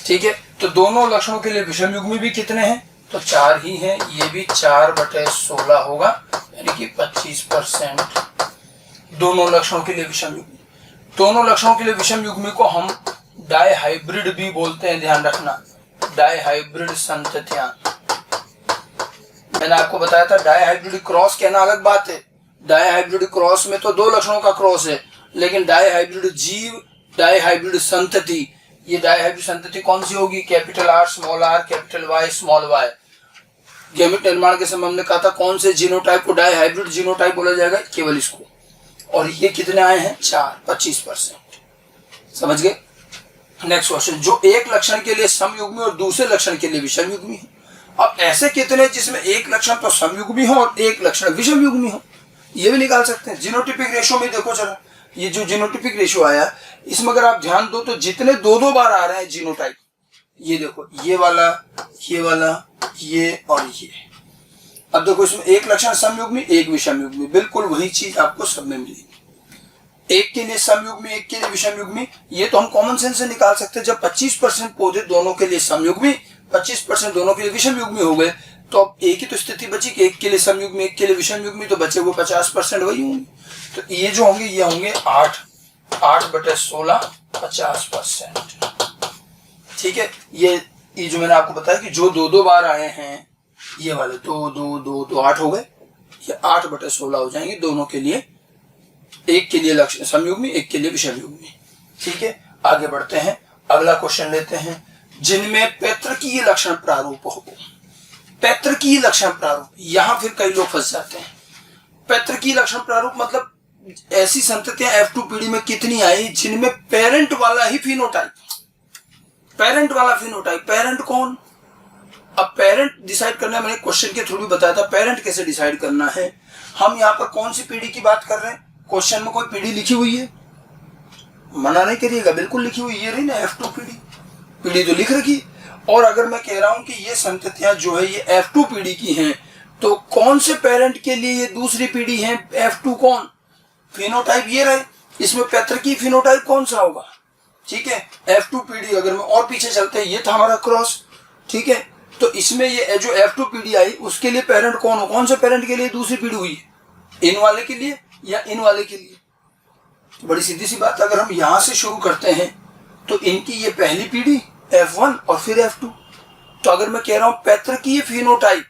[SPEAKER 1] ठीक है, तो दोनों लक्षणों के लिए विषम युग्मी भी कितने हैं? तो 4 ही हैं। ये भी 4/16 होगा, यानी कि 25%। दोनों लक्षणों के लिए विषम युग्मी। दोनों लक्षणों के लिए विषम युग्मी को हम डायहाइब्रिड भी बोलते हैं, ध्यान रखना, डायहाइब्रिड संततियां। मैंने आपको बताया था डायहाइब्रिड क्रॉस कहना अलग बात है। डायहाइब्रिड क्रॉस में तो 2 लक्षणों का क्रॉस है, लेकिन डायहाइब्रिड जीव, डायहाइब्रिड संतति, ये डायहाइब्रिड संतति कौन सी होगी? Capital R small r, capital Y small y। Gamete निर्माण के समय हमने कहा था कौन से जीनोटाइप को डायहाइब्रिड जीनोटाइप बोला जाएगा? केवल इसको। और ये कितने आए हैं? 4, 25%। समझ गए? नेक्स्ट क्वेश्चन, जो एक लक्षण के लिए समयुग्मी और दूसरे लक्षण के लिए विषम युग्मी है। अब ऐसे कितने जिसमें एक लक्षण तो समयुग्मी हो और एक लक्षण विषम युग्मी हो, ये भी निकाल सकते हैं। जीनोटाइपिक रेशियो में देखो जरा, ये जो जीनोटाइपिक रेशियो आया इसमें अगर आप ध्यान दो तो जितने 2-2 बार आ रहे हैं जीनोटाइप, ये देखो, ये वाला, ये वाला, ये और ये। अब देखो इसमें एक लक्षण समयुग्मी, एक विषम युग्मी, बिल्कुल वही चीज आपको सब में मिलेगी। एक के लिए समयुग्मी, एक के लिए विषम युग्मी, ये तो हम कॉमन सेंस से निकाल सकते हैं। जब 25% पौधे दोनों के लिए समयुग्मी, 25% दोनों के लिए विषम युग्मी हो गए, तो अब एक ही तो स्थिति बची कि एक के लिए समयुग्मी, एक के लिए विषम युग्मी, तो बचे वो 50% वही होंगे। तो ये जो होंगे ये होंगे 8/16, 50%। ठीक है, ये जो मैंने आपको बताया कि जो 2-2 बार आए हैं ये वाले 2 2 2 तो 8 हो गए, ये 8/16 हो जाएंगे दोनों के लिए, एक के लिए लक्षण समयुग्मी, एक के लिए विषम युग्मी। ठीक है, आगे बढ़ते हैं, अगला क्वेश्चन लेते हैं। जिनमें पैतृकीय लक्षण प्रारूप हो। पैतृकीय लक्षण प्रारूप, यहां फिर कई लोग फंस जाते हैं। पैतृकीय लक्षण प्रारूप मतलब ऐसी संततियां F2 पीढ़ी में कितनी आई जिनमें पेरेंट वाला ही फिनोटाइप, पेरेंट वाला फिनोटाइप। पेरेंट कौन? अब पेरेंट डिसाइड करना है, मैंने क्वेश्चन के थ्रू भी बताया था पेरेंट कैसे डिसाइड करना है। हम यहाँ पर कौन सी पीढ़ी की बात कर रहे हैं? क्वेश्चन में कोई पीढ़ी लिखी हुई है? मना नहीं करिएगा, बिल्कुल लिखी हुई ये रही ना F2 पीढ़ी तो लिख रखी। और अगर मैं कह रहा हूं कि ये संततियां जो है ये F2 पीढ़ी की हैं, तो कौन से पेरेंट के लिए ये दूसरी पीढ़ी है F2? कौन फिनोटाइप? ये रहे, इसमें पैतृकीय फिनोटाइप कौन सा होगा? ठीक है, F2 पीढ़ी, अगर मैं और पीछे चलते हैं, ये था हमारा क्रॉस। ठीक है, तो इसमें ये जो F2 पीढ़ी आई उसके लिए पेरेंट कौन हो? कौन से पेरेंट के लिए दूसरी पीढ़ी हुई है? इन वाले के लिए या इन वाले के लिए? तो बड़ी सीधी सी बात, अगर हम यहां से शुरू करते हैं तो इनकी ये पहली पीढ़ी F1 और फिर F2। तो अगर मैं कह रहा हूं पैतृकीय फिनोटाइप,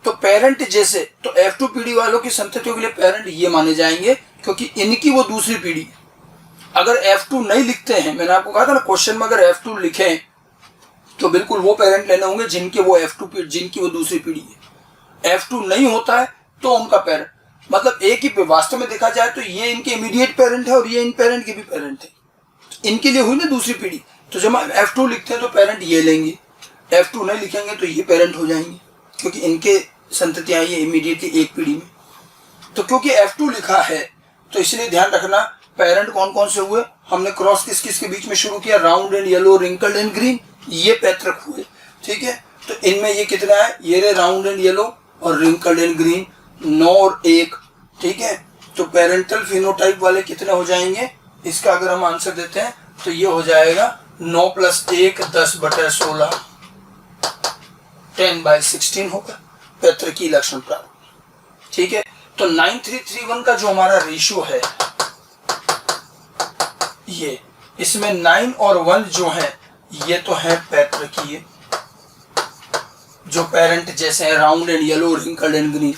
[SPEAKER 1] तो पेरेंट जैसे, तो F2 पीढ़ी वालों की संततियों के लिए पेरेंट ये माने जाएंगे क्योंकि इनकी वो दूसरी पीढ़ी। अगर F2 नहीं लिखते हैं, मैंने आपको कहा था ना क्वेश्चन में, अगर F2 लिखें तो बिल्कुल वो पेरेंट लेने होंगे जिनके वो F2 पीढ़ी, जिनकी वो दूसरी पीढ़ी है। F2 नहीं होता है तो उनका पेरेंट, मतलब एक ही, वास्तव में देखा जाए तो ये इनके इमीडिएट पेरेंट है और ये इन पेरेंट के भी पेरेंट है, इनके लिए हुई ना दूसरी पीढ़ी। तो जब हम F2 लिखते हैं तो पेरेंट ये लेंगे, F2 नहीं लिखेंगे तो ये पेरेंट हो जाएंगे क्योंकि इनके संततियां ये इमीडिएटली एक पीढ़ी में। तो क्योंकि F2 लिखा है तो इसलिए ध्यान रखना पेरेंट कौन कौन से हुए। हमने क्रॉस किस किस के बीच में शुरू किया? Round and yellow, wrinkled and green, ये पैतृक हुए। ठीक है, तो इनमें ये कितना है? ये रहे राउंड एंड येलो और रिंकल्ड एंड ग्रीन, 9 और 1। ठीक है, तो पेरेंटल फिनोटाइप वाले कितने हो जाएंगे? इसका अगर हम आंसर देते हैं तो ये हो जाएगा 9 + 1 10/16, 10/16 होगा पैतृकीय लक्षण प्रारूप। ठीक है, तो 9331 का जो हमारा रेशियो है ये, इसमें 9 और 1 जो है ये तो है पैतृकीय, जो पेरेंट जैसे हैं round and yellow, wrinkled and green.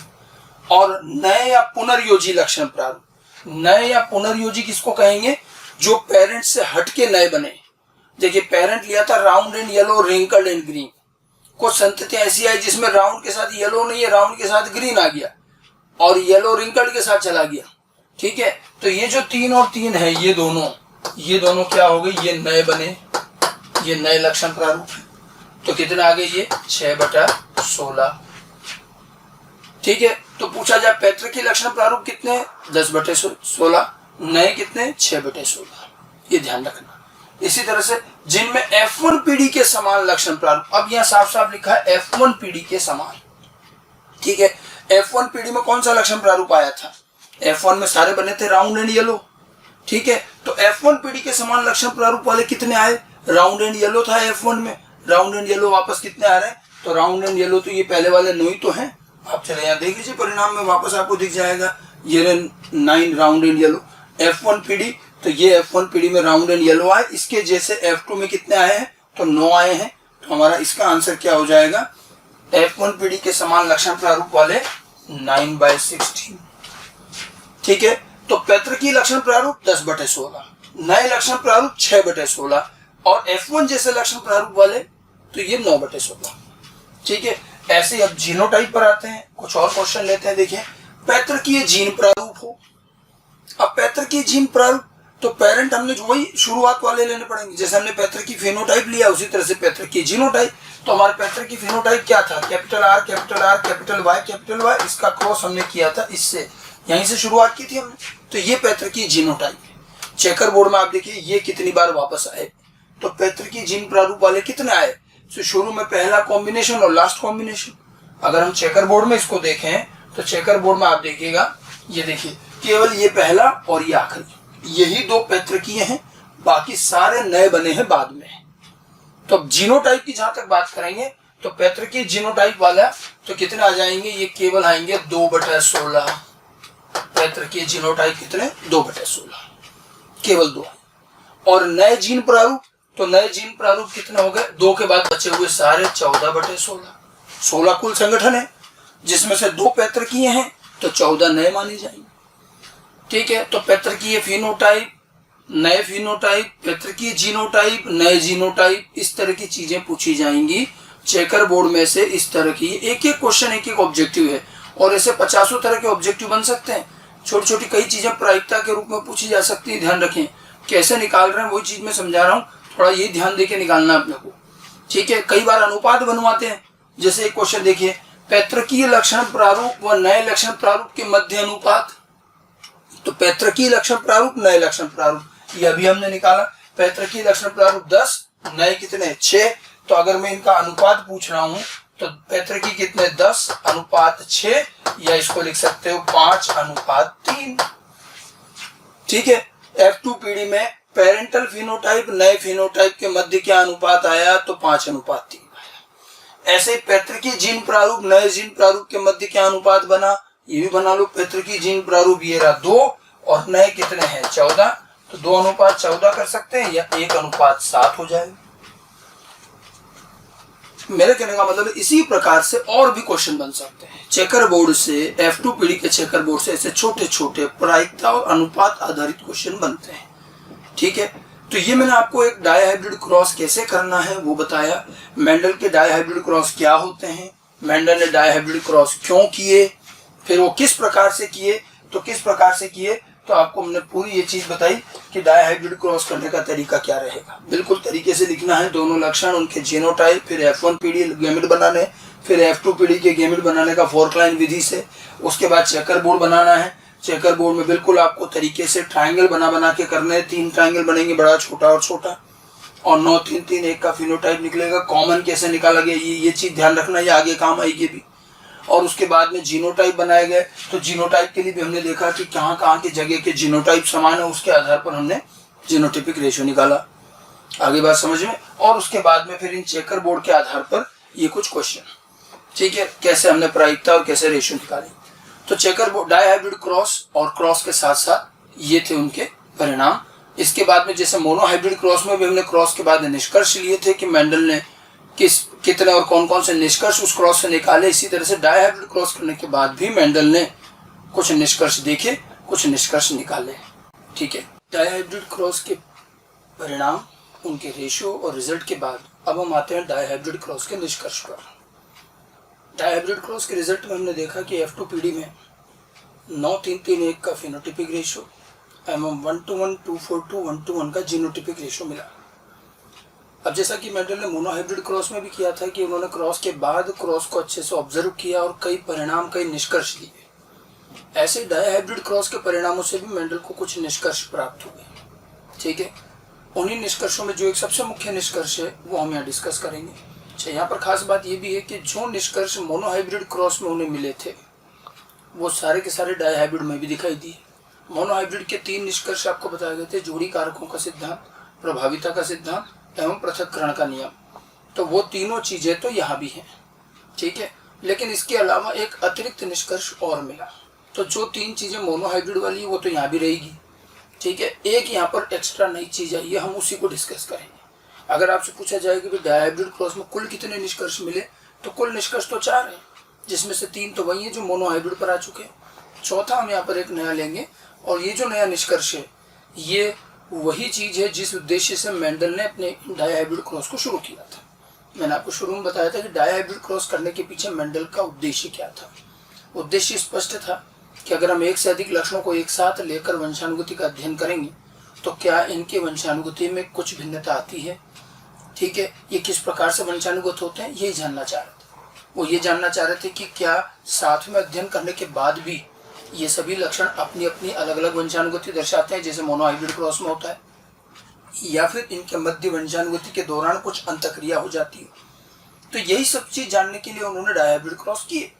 [SPEAKER 1] और नए या पुनर्योजी लक्षण प्रारूप, नए या पुनर्योजी किसको कहेंगे? जो पेरेंट से हटके नए बने। देखिए पेरेंट लिया था round and yellow, wrinkled and green, कुछ संततियां ऐसी आई जिसमें राउंड के साथ येलो नहीं है, राउंड के साथ ग्रीन आ गया और येलो रिंकल्ड के साथ चला गया। ठीक है, तो ये जो 3 और 3 है ये दोनों क्या हो गए? ये नए बने, ये नए लक्षण प्रारूप है। तो कितना आ गए? ये 6/16। ठीक है, तो पूछा जाए पैतृकीय लक्षण प्रारूप कितने? 10/16, नए कितने? 6/16। ये ध्यान रखना। इसी तरह से जिनमें F1 पीढ़ी के समान लक्षण प्रारूप, अब यहां साफ साफ लिखा है F1 पीढ़ी के समान। ठीक है, F1 पीढ़ी में कौन सा लक्षण प्रारूप आया था? F1 में सारे बने थे राउंड एंड येलो। ठीक है, तो F1 पीढ़ी के समान लक्षण प्रारूप वाले कितने आए? राउंड एंड येलो था F1 में, राउंड एंड येलो वापस कितने आ रहे हैं? तो राउंड एंड येलो तो ये पहले वाले 9 ही तो हैं। आप चले यहाँ देख लीजिए परिणाम में वापस आपको दिख जाएगा, ये 9 राउंड एंड येलो। F1 पीढ़ी, तो ये F1 पीढ़ी में राउंड एंड येलो आए, इसके जैसे F2 में कितने आए हैं? तो 9 आए हैं। तो हमारा इसका आंसर क्या हो जाएगा? F1 पीढ़ी के समान लक्षण प्रारूप वाले 9/16। ठीक है, तो पैतृकीय लक्षण प्रारूप 10/16, नए लक्षण प्रारूप 6/16 और F1 जैसे लक्षण प्रारूप वाले तो ये 9/16। ठीक है, ऐसे अब जीनोटाइप पर आते हैं, कुछ और क्वेश्चन लेते हैं। देखिए पैतृकीय जीन प्रारूप हो। अब पैतृकीय जीन प्रारूप तो पेरेंट हमने जो वही शुरुआत वाले लेने पड़ेंगे, जैसे हमने पैतृकीय फेनोटाइप लिया उसी तरह से पैतृकीय जीनोटाइप। तो हमारे पैतृकीय फेनोटाइप क्या था? Capital R, capital R, capital Y, इसका क्रॉस हमने किया था इससे, यहीं से शुरुआत की थी हमने। तो ये पैतृकीय जीनोटाइप है। चेकर बोर्ड में आप देखिए ये कितनी बार वापस आए। तो पैतृकीय जीन प्रारूप वाले कितने आए? तो शुरू में पहला कॉम्बिनेशन और लास्ट कॉम्बिनेशन। अगर हम चेकर बोर्ड में इसको देखें तो चेकर बोर्ड में आप देखिएगा, ये देखिए केवल ये पहला और ये आखिरी, यही 2 पैतृकीय हैं, बाकी सारे नए बने हैं बाद में। तो अब जीनोटाइप की जहां तक बात करेंगे तो पैतृकीय जीनोटाइप वाला तो कितने आ जाएंगे? ये केवल आएंगे 2/16। पैतृकीय जीनोटाइप कितने? 2/16, केवल 2। और नए जीन प्रारूप, तो नए जीन प्रारूप कितने हो गए? 2 के बाद बचे हुए सारे 14/16। 16 कुल संगठन है, जिसमें से 2 पैतृकीय हैं तो 14 नए माने जाएंगे। ठीक है, तो पैतृकीय फिनोटाइप, नए फिनोटाइप, पैतृकीय जीनोटाइप, नए जीनोटाइप, इस तरह की चीजें पूछी जाएंगी चेकर बोर्ड में से। इस तरह की एक एक क्वेश्चन, एक एक ऑब्जेक्टिव है, और ऐसे 50 तरह के ऑब्जेक्टिव बन सकते हैं। छोटी छोटी कई चीजें प्रायिकता के रूप में पूछी जा सकती है। ध्यान रखें कैसे निकाल रहे हैं, वही चीज मैं समझा रहा हूँ, थोड़ा ये ध्यान देके निकालना अपने को। ठीक है, कई बार अनुपात बनवाते हैं। जैसे एक क्वेश्चन देखिए, पैतृकीय लक्षण प्रारूप व नए लक्षण प्रारूप के मध्य अनुपात। तो पैतृकीय लक्षण प्रारूप, नए लक्षण प्रारूप, ये अभी हमने निकाला। पैतृकीय लक्षण प्रारूप 10, नए कितने 6। तो अगर मैं इनका अनुपात पूछ रहा हूं तो पैतृकीय कितने 10 अनुपात 6, या इसको लिख सकते हो 5 अनुपात 3। ठीक है, F2 पीढ़ी में पेरेंटल फिनोटाइप नए फिनोटाइप के मध्य क्या अनुपात आया, तो 5 अनुपात 3 आया। ऐसे पैतृकीय जीन प्रारूप नए जीन प्रारूप के मध्य क्या अनुपात बना, ये भी बना लो। पैतृकीय जीन प्रारूप ये रहा 2, और नए कितने हैं 14, तो 2 अनुपात 14 कर सकते हैं, या 1 अनुपात 7 हो जाएगा। मेरे कहने का मतलब इसी प्रकार से और भी क्वेश्चन बन सकते हैं चेकर बोर्ड से। F2 पीढ़ी के चेकर बोर्ड से ऐसे छोटे छोटे प्रायिकता और अनुपात आधारित क्वेश्चन बनते हैं। ठीक है, तो ये मैंने आपको एक डायहाइब्रिड क्रॉस कैसे करना है वो बताया। मेंडल के डायहाइब्रिड क्रॉस क्या होते हैं, मेंडल ने डायहाइब्रिड क्रॉस क्यों किए, फिर वो किस प्रकार से किए, तो किस प्रकार से किए, तो आपको हमने पूरी ये चीज बताई कि डायहाइब्रिड क्रॉस करने का तरीका क्या रहेगा। बिल्कुल तरीके से लिखना है, दोनों लक्षण, उनके जीनोटाइप, फिर F1 पीढ़ी गेमिड बनाने, फिर F2 पीढ़ी के गेमिड बनाने का फोर्क लाइन विधि से। उसके बाद चेकर बोर्ड बनाना है। चेकर बोर्ड में बिल्कुल आपको तरीके से ट्राइंगल बना के करने हैं। 3 ट्राइंगल बनेंगे, बड़ा, छोटा और छोटा, और 9 3 3 1 का फिनोटाइप निकलेगा। कॉमन कैसे निकाला गया ये चीज ध्यान रखना, ये आगे काम आएगी भी। और उसके बाद में जीनोटाइप बनाए गए, तो जीनोटाइप के लिए भी हमने देखा कि कहाँ की जगह के जीनोटाइप समान है, उसके आधार पर हमने जीनोटिपिक रेशियो निकाला। आगे बात समझ में। और उसके बाद में फिर इन चेकर बोर्ड के आधार पर ये कुछ क्वेश्चन, ठीक है, कैसे हमने प्रायिकता और कैसे रेशियो निकाली। तो चेकर बोर्ड, डायहाइब्रिड क्रॉस और क्रॉस के साथ साथ ये थे उनके परिणाम। इसके बाद में जैसे मोनोहाइब्रिड क्रॉस में भी हमने क्रॉस के बाद निष्कर्ष लिए थे कि मेंडल ने कितने और कौन कौन से निष्कर्ष उस क्रॉस से निकाले। इसी तरह से डायहाइब्रिड क्रॉस करने के बाद भी मेंडल ने कुछ निष्कर्ष देखे, कुछ निष्कर्ष निकाले। ठीक है, डायहाइब्रिड क्रॉस के परिणाम, उनके रेशियो और रिजल्ट के बाद अब हम आते हैं डायहाइब्रिड क्रॉस के निष्कर्ष पर। डायहाइब्रिड क्रॉस के रिजल्ट में हमने देखा कि F2 पीढ़ी में 9 3 3 1 का फिनोटिपिक रेशियो एवं 1:1 2:4 1:1 का जीनोटिपिक रेशियो मिला। अब जैसा कि मेंडल ने मोनोहाइब्रिड क्रॉस में भी किया था कि उन्होंने क्रॉस के बाद क्रॉस को अच्छे से ऑब्जर्व किया और कई परिणाम, कई निष्कर्ष दिए, ऐसे डायहाइब्रिड क्रॉस के परिणामों से भी मेंडल को कुछ निष्कर्ष प्राप्त हुए। ठीक है, उन्हीं निष्कर्षों में जो एक सबसे मुख्य निष्कर्ष है वो हम यहाँ डिस्कस करेंगे। अच्छा, यहाँ पर खास बात ये भी है कि जो निष्कर्ष मोनोहाइब्रिड क्रॉस में उन्हें मिले थे वो सारे के सारे डायहाइब्रिड में भी दिखाई दिए। मोनोहाइब्रिड के 3 निष्कर्ष आपको बताए गए थे, जोड़ी कारकों का सिद्धांत, प्रभाविता का सिद्धांत एवं पृथक्करण का नियम। तो वो तीनों चीजें तो यहाँ भी हैं। ठीक है, लेकिन इसके अलावा एक अतिरिक्त निष्कर्ष और मिला। तो जो 3 चीजें मोनोहाइब्रिड वाली वो तो यहाँ भी रहेगी। ठीक है, एक यहाँ पर एक्स्ट्रा नई चीज आई है, हम उसी को डिस्कस करेंगे। अगर आपसे पूछा जाए कि डायहाइब्रिड क्रॉस में कुल कितने निष्कर्ष मिले, तो कुल निष्कर्ष तो 4 हैं, जिसमें से 3 तो वही है जो मोनोहाइब्रिड पर आ चुके हैं। चौथा हम यहाँ पर एक नया लेंगे, और ये जो नया निष्कर्ष है ये वही चीज है जिस उद्देश्य से मेंडल ने अपने डायहाइब्रिड क्रॉस को शुरू किया था। मैंने आपको शुरू में बताया था कि डायहाइब्रिड क्रॉस करने के पीछे मेंडल का उद्देश्य क्या था। उद्देश्य स्पष्ट था कि अगर हम एक से अधिक लक्षणों को एक साथ लेकर वंशानुगति का अध्ययन करेंगे तो क्या इनके वंशानुगति में कुछ भिन्नता आती है। ठीक है, ये किस प्रकार से वंशानुगत होते हैं ये जानना चाह रहे थे। वो ये जानना चाह रहे थे कि क्या साथ में अध्ययन करने के बाद भी ये सभी लक्षण अपनी अपनी अलग अलग वंशानुगति दर्शाते हैं जैसे मोनोहाइब्रिड क्रॉस में होता है, या फिर इनके मध्य वंशानुगति के दौरान कुछ अंतक्रिया हो जाती है। तो यही सब चीज जानने के लिए उन्होंने डायहाइब्रिड क्रॉस किए।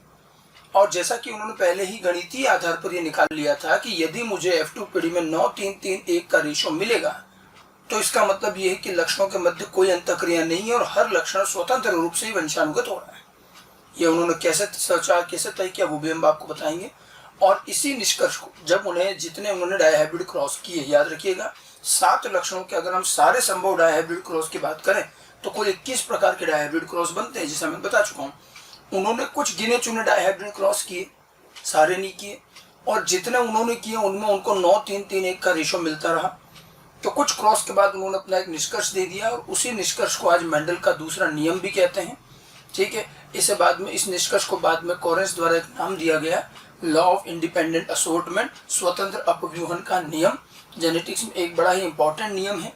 [SPEAKER 1] और जैसा कि उन्होंने पहले ही गणितीय आधार पर यह निकाल लिया था कि यदि मुझे F2 पीढ़ी में 9 3 3 1 का रेशियो मिलेगा तो इसका मतलब यह है कि लक्षणों के मध्य कोई अंतक्रिया नहीं है और हर लक्षण स्वतंत्र रूप से ही वंशानुगत हो रहा है। यह उन्होंने कैसे सोचा, कैसे तय किया, वो भी हम आपको बताएंगे। और इसी निष्कर्ष को जब उन्हें उन्होंने डायहाइब्रिड क्रॉस किए, याद रखिएगा 7 लक्षणों के अगर हम सारे संभव डायहाइब्रिड क्रॉस की बात करें तो कुल 21 प्रकार के डायहाइब्रिड क्रॉस बनते हैं, जैसा मैं बता चुका हूँ। उन्होंने कुछ गिने चुने डायहाइब्रिड क्रॉस किए, सारे नहीं किए, और जितने उन्होंने किए उनमें उनको 9-3-3-1 का रेशो मिलता रहा। तो कुछ क्रॉस के बाद उन्होंने अपना एक निष्कर्ष दे दिया, और उसी निष्कर्ष को आज मेंडल का दूसरा नियम भी कहते हैं। ठीक है, इसे बाद में, इस निष्कर्ष को बाद में कोरेंस द्वारा एक नाम दिया गया, लॉ ऑफ इंडिपेंडेंट असोर्टमेंट, स्वतंत्र अपव्यूहन का नियम। जेनेटिक्स में एक बड़ा ही इंपॉर्टेंट नियम है।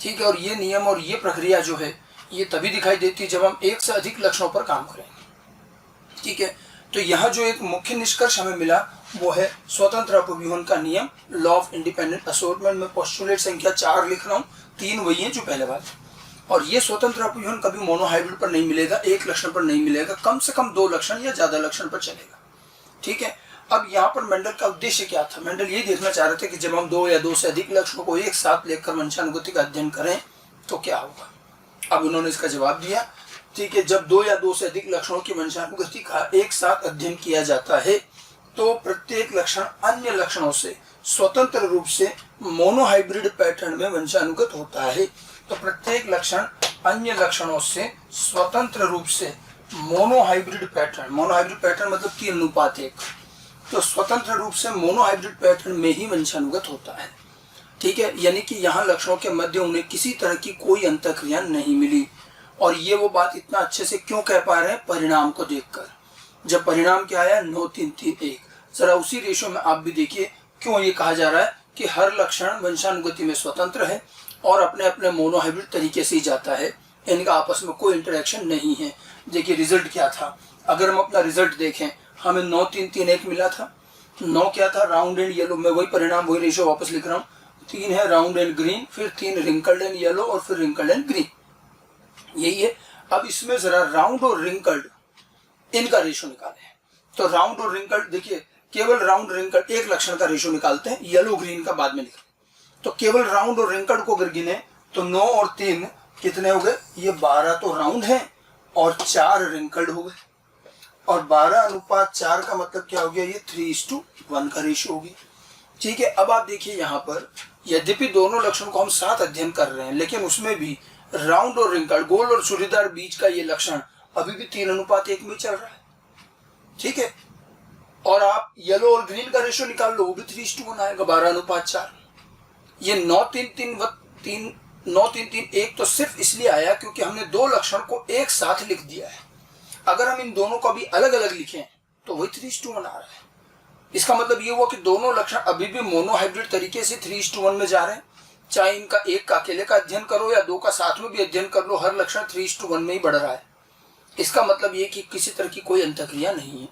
[SPEAKER 1] ठीक है, और ये नियम और ये प्रक्रिया जो है ये तभी दिखाई देती है जब हम एक से अधिक लक्षणों पर काम करेंगे। ठीक है, तो यहाँ जो एक मुख्य निष्कर्ष हमें मिला वो है स्वतंत्र अपव्यूहन का नियम, लॉ ऑफ इंडिपेंडेंट असोर्टमेंट। में पोस्टुलेट संख्या 4 लिख रहा हूँ, 3 वही है जो पहले बात। और ये स्वतंत्र अपव्यूहन कभी मोनोहाइब्रिड पर नहीं मिलेगा, एक लक्षण पर नहीं मिलेगा, कम से कम 2 लक्षण या ज्यादा लक्षण पर चलेगा। ठीक है, अब यहाँ पर मेंडल का उद्देश्य क्या था? मेंडल ये देखना चाह रहे थे कि जब हम 2 या 2 से अधिक लक्षणों को एक साथ लेकर वंशानुगति का अध्ययन करें तो क्या होगा। अब उन्होंने इसका जवाब दिया। ठीक है, जब 2 या 2 से अधिक लक्षणों की वंशानुगति का एक साथ अध्ययन किया जाता है तो प्रत्येक लक्षण अन्य लक्षणों से स्वतंत्र रूप से मोनोहाइब्रिड पैटर्न में वंशानुगत होता है। तो प्रत्येक लक्षण अन्य लक्षणों से स्वतंत्र रूप से मोनोहाइब्रिड पैटर्न मतलब 3:1, तो स्वतंत्र रूप से मोनोहाइब्रिड पैटर्न में ही वंशानुगत होता है। ठीक है, यानी कि यहाँ लक्षणों के मध्य उन्हें किसी तरह की कोई अंतःक्रिया नहीं मिली। और ये वो बात इतना अच्छे से क्यों कह पा रहे हैं? परिणाम को देखकर। जब परिणाम क्या आया? 9-3-3-1। जरा उसी रेशो में आप भी देखिए क्यों ये कहा जा रहा है कि हर लक्षण वंशानुगति में स्वतंत्र है और अपने अपने मोनोहाइब्रिड तरीके से ही जाता है, इनका आपस में कोई इंटरेक्शन नहीं है। देखिए रिजल्ट क्या था, अगर हम अपना रिजल्ट देखें, हमें 9-3-3-1 मिला था। 9 क्या था? Round and yellow. मैं वही परिणाम वही रेशो वापस लिख रहा हूँ। 3 है राउंड एंड ग्रीन, फिर 3 रिंकल्ड एंड येलो, और फिर रिंकल्ड एंड ग्रीन, यही है। अब इसमें जरा राउंड और रिंकल्ड इनका रेशो निकालें। तो राउंड और रिंकल्ड, देखिए केवल राउंड रिंकल्ड एक लक्षण का रेशो निकालते हैं, येलो ग्रीन का बाद में निकालें। तो केवल राउंड और रिंकल्ड को अगर गिने तो 9 और 3 कितने हो गए? ये 12 तो राउंड है और 4 रिंकल्ड हो गए। और 12:4 का मतलब क्या हो गया? ये 3:1 का रेशो हो गया। ठीक है, अब आप देखिए यहाँ पर यद्यपि दोनों लक्षण को हम साथ अध्ययन कर रहे हैं, लेकिन उसमें भी राउंड और रिंकल्ड, गोल और चूड़ीदार बीज का ये लक्षण अभी भी 3:1 में चल रहा है। ठीक है, और आप येलो और ग्रीन का रेशो निकाल लो, वो भी 3:1 आएगा, 12:4। ये 9-3-3-1 तो सिर्फ इसलिए आया क्योंकि हमने 2 लक्षण को एक साथ लिख दिया है। अगर हम इन दोनों को भी अलग अलग लिखें तो वही 3:1 आ रहा है। इसका मतलब ये हुआ कि दोनों लक्षण अभी भी मोनोहाइब्रिड तरीके से 3:1 में जा रहे हैं। चाहे इनका एक का अकेले का अध्ययन करो या 2 का साथ में भी अध्ययन कर लो, हर लक्षण 3:1 में ही बढ़ रहा है। इसका मतलब ये कि किसी तरह की कोई अंतःक्रिया नहीं है।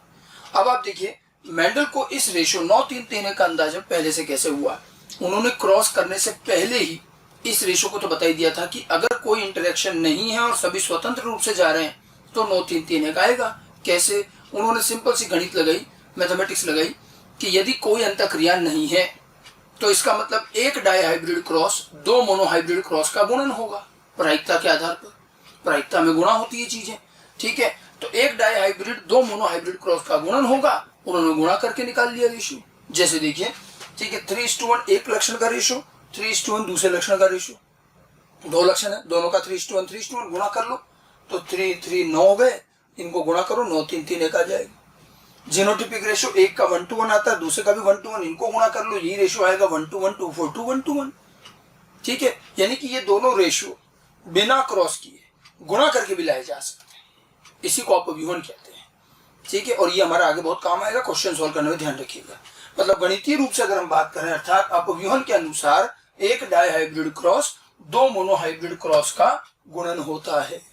[SPEAKER 1] अब आप देखिए मेंडल को इस रेशो 9-3-3 का अंदाजा पहले से कैसे हुआ। उन्होंने क्रॉस करने से पहले ही इस रेशो को तो बता ही दिया था कि अगर कोई इंटरेक्शन नहीं है और सभी स्वतंत्र रूप से जा रहे हैं तो 9-3-3 आएगा। कैसे? उन्होंने सिंपल सी गणित लगाई, मैथमेटिक्स लगाई कि यदि कोई अंतःक्रिया नहीं है तो इसका मतलब एक डायहाइब्रिड क्रॉस 2 मोनोहाइब्रिड क्रॉस का गुणन होगा प्रायिकता के आधार पर। प्रायिकता में गुणा होती है चीजें। ठीक है, तो एक डायहाइब्रिड 2 मोनोहाइब्रिड क्रॉस का गुणन होगा, उन्होंने गुणा करके निकाल लिया रेशो। जैसे देखिए, ठीक है, 3:1 एक लक्षण का रेशो, 3:1 दूसरे लक्षण का रेशो। 2 लक्षण है, दोनों का 3:1 गुणा कर लो तो 3 9 हो गए। इनको गुणा करो, 9-3-3-1 आ जाएगा। जीनोटिपिक रेशो एक का 1:1 आता है, दूसरे का भी 1:1, इनको गुणा कर लो, यही रेशो आएगा 1:1, 2:4, 2:1. ठीक है, यानी कि ये दोनों रेशो बिना क्रॉस किए गुणा करके भी लाए जा सकते हैं। इसी को अपव्यूहन कहते हैं। ठीक है, और ये हमारा आगे बहुत काम आएगा, क्वेश्चन सॉल्व करने में ध्यान रखिएगा। मतलब गणितीय रूप से अगर हम बात करें, अर्थात अपव्यूहन के अनुसार एक डायहाइब्रिड क्रॉस 2 मोनोहाइब्रिड क्रॉस का गुणन होता है।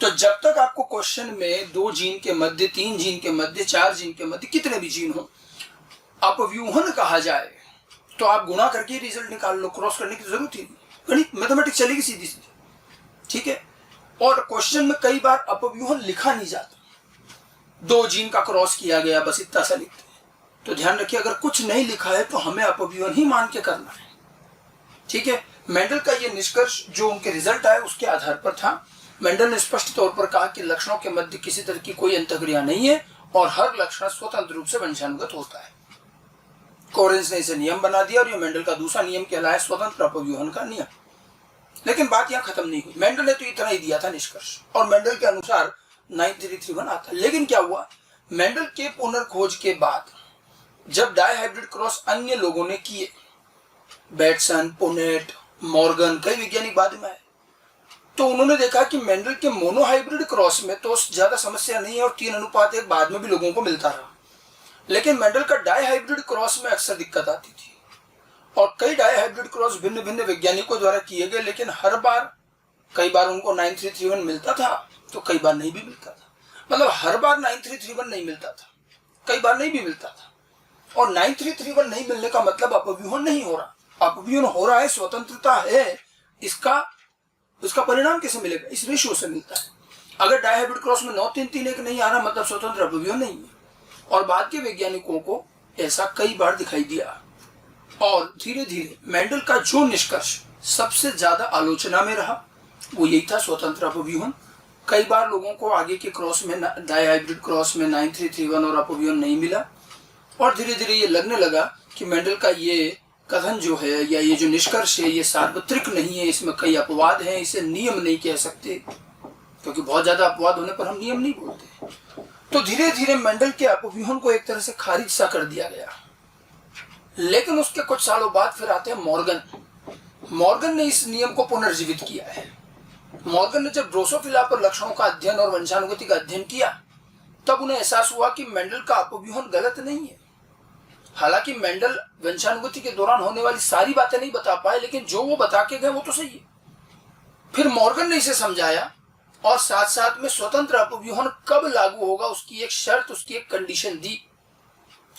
[SPEAKER 1] तो जब तक आपको क्वेश्चन में 2 जीन के मध्य, 3 जीन के मध्य, 4 जीन के मध्य, कितने भी जीन हो, अपव्यूहन कहा जाए तो आप गुणा करके रिजल्ट निकाल लो, क्रॉस करने की जरूरत ही नहीं, गणित मैथमेटिक्स चलेगी सीधी सीधी। ठीक है, और क्वेश्चन में कई बार अपव्यूहन लिखा नहीं जाता, 2 जीन का क्रॉस किया गया, बस इतना सा लिखते हैं। तो ध्यान रखिए, अगर कुछ नहीं लिखा है तो हमें अपव्यूहन ही मान के करना है। ठीक है, मेंडल का ये निष्कर्ष जो उनके रिजल्ट आए उसके आधार पर था। मेंडल ने स्पष्ट तौर पर कहा कि लक्षणों के मध्य किसी तरह की कोई अंतःक्रिया नहीं है और हर लक्षण स्वतंत्र रूप से वंशानुगत होता है। कोरेंस ने इसे नियम बना दिया और ये मेंडल का दूसरा नियम कहलाया स्वतंत्र अपव्यूहन का नियम। लेकिन बात यहाँ खत्म नहीं हुई। मेंडल ने तो इतना ही दिया था निष्कर्ष, और मेंडल के अनुसार 9331 आता है। लेकिन क्या हुआ, मेंडल के पुनर्खोज के बाद जब डायहाइब्रिड क्रॉस अन्य लोगों ने किए, बैटसन, पुनेट, मॉर्गन, कई वैज्ञानिक बाद में आए, तो उन्होंने देखा कि मेंडल के मोनोहाइब्रिड क्रॉस में तो ज्यादा समस्या नहीं है और 3:1 बाद में भी लोगों को मिलता रहा। लेकिन मेंडल का डायहाइब्रिड क्रॉस में अक्सर दिक्कत आती थी और कई डायहाइब्रिड क्रॉस भिन्न भिन्न वैज्ञानिकों द्वारा किए गए, लेकिन हर बार कई बार उनको 9331 मिलता था तो कई बार नहीं भी मिलता था। मतलब हर बार 9331 नहीं मिलता था, कई बार नहीं भी मिलता था। और 9331 नहीं मिलने का मतलब अपव्यूहन नहीं हो रहा, अपव्यूहन हो रहा है, स्वतंत्रता है, इसका परिणाम कैसे मिलेगा, इस रेशियो से मिलता है। अगर डायहाइब्रिड क्रॉस में 9331 नहीं आ रहा मतलब स्वतंत्र अपव्यूहन नहीं है। और बाद के वैज्ञानिकों को ऐसा कई बार दिखाई दिया और धीरे धीरे मेंडल का जो निष्कर्ष सबसे ज्यादा आलोचना में रहा वो यही था, स्वतंत्र अपव्यूहन। कई बार लोगों को आगे के क्रॉस में, डायहाइब्रिड क्रॉस में 9331 और अपव्यूहन नहीं मिला और धीरे धीरे ये लगने लगा कि मेंडल का ये कथन जो है या ये जो निष्कर्ष है ये सार्वत्रिक नहीं है, इसमें कई अपवाद हैं, इसे नियम नहीं कह सकते क्योंकि बहुत ज्यादा अपवाद होने पर हम नियम नहीं बोलते। तो धीरे धीरे मेंडल के अपव्यूहन को एक तरह से खारिज सा कर दिया गया। लेकिन उसके कुछ सालों बाद फिर आते हैं मॉर्गन। मॉर्गन ने इस नियम को पुनर्जीवित किया है। मॉर्गन ने जब ड्रोसोफिला पर लक्षणों का अध्ययन और वंशानुगति का अध्ययन किया तब उन्हें एहसास हुआ कि मेंडल का अपव्यूहन गलत नहीं है। हालांकि मेंडल वंशानुगति के दौरान होने वाली सारी बातें नहीं बता पाए, लेकिन जो वो बता के गए वो तो सही है। फिर मॉर्गन ने इसे समझाया और साथ साथ में स्वतंत्र अपव्यूहन कब लागू होगा उसकी एक शर्त, उसकी एक कंडीशन दी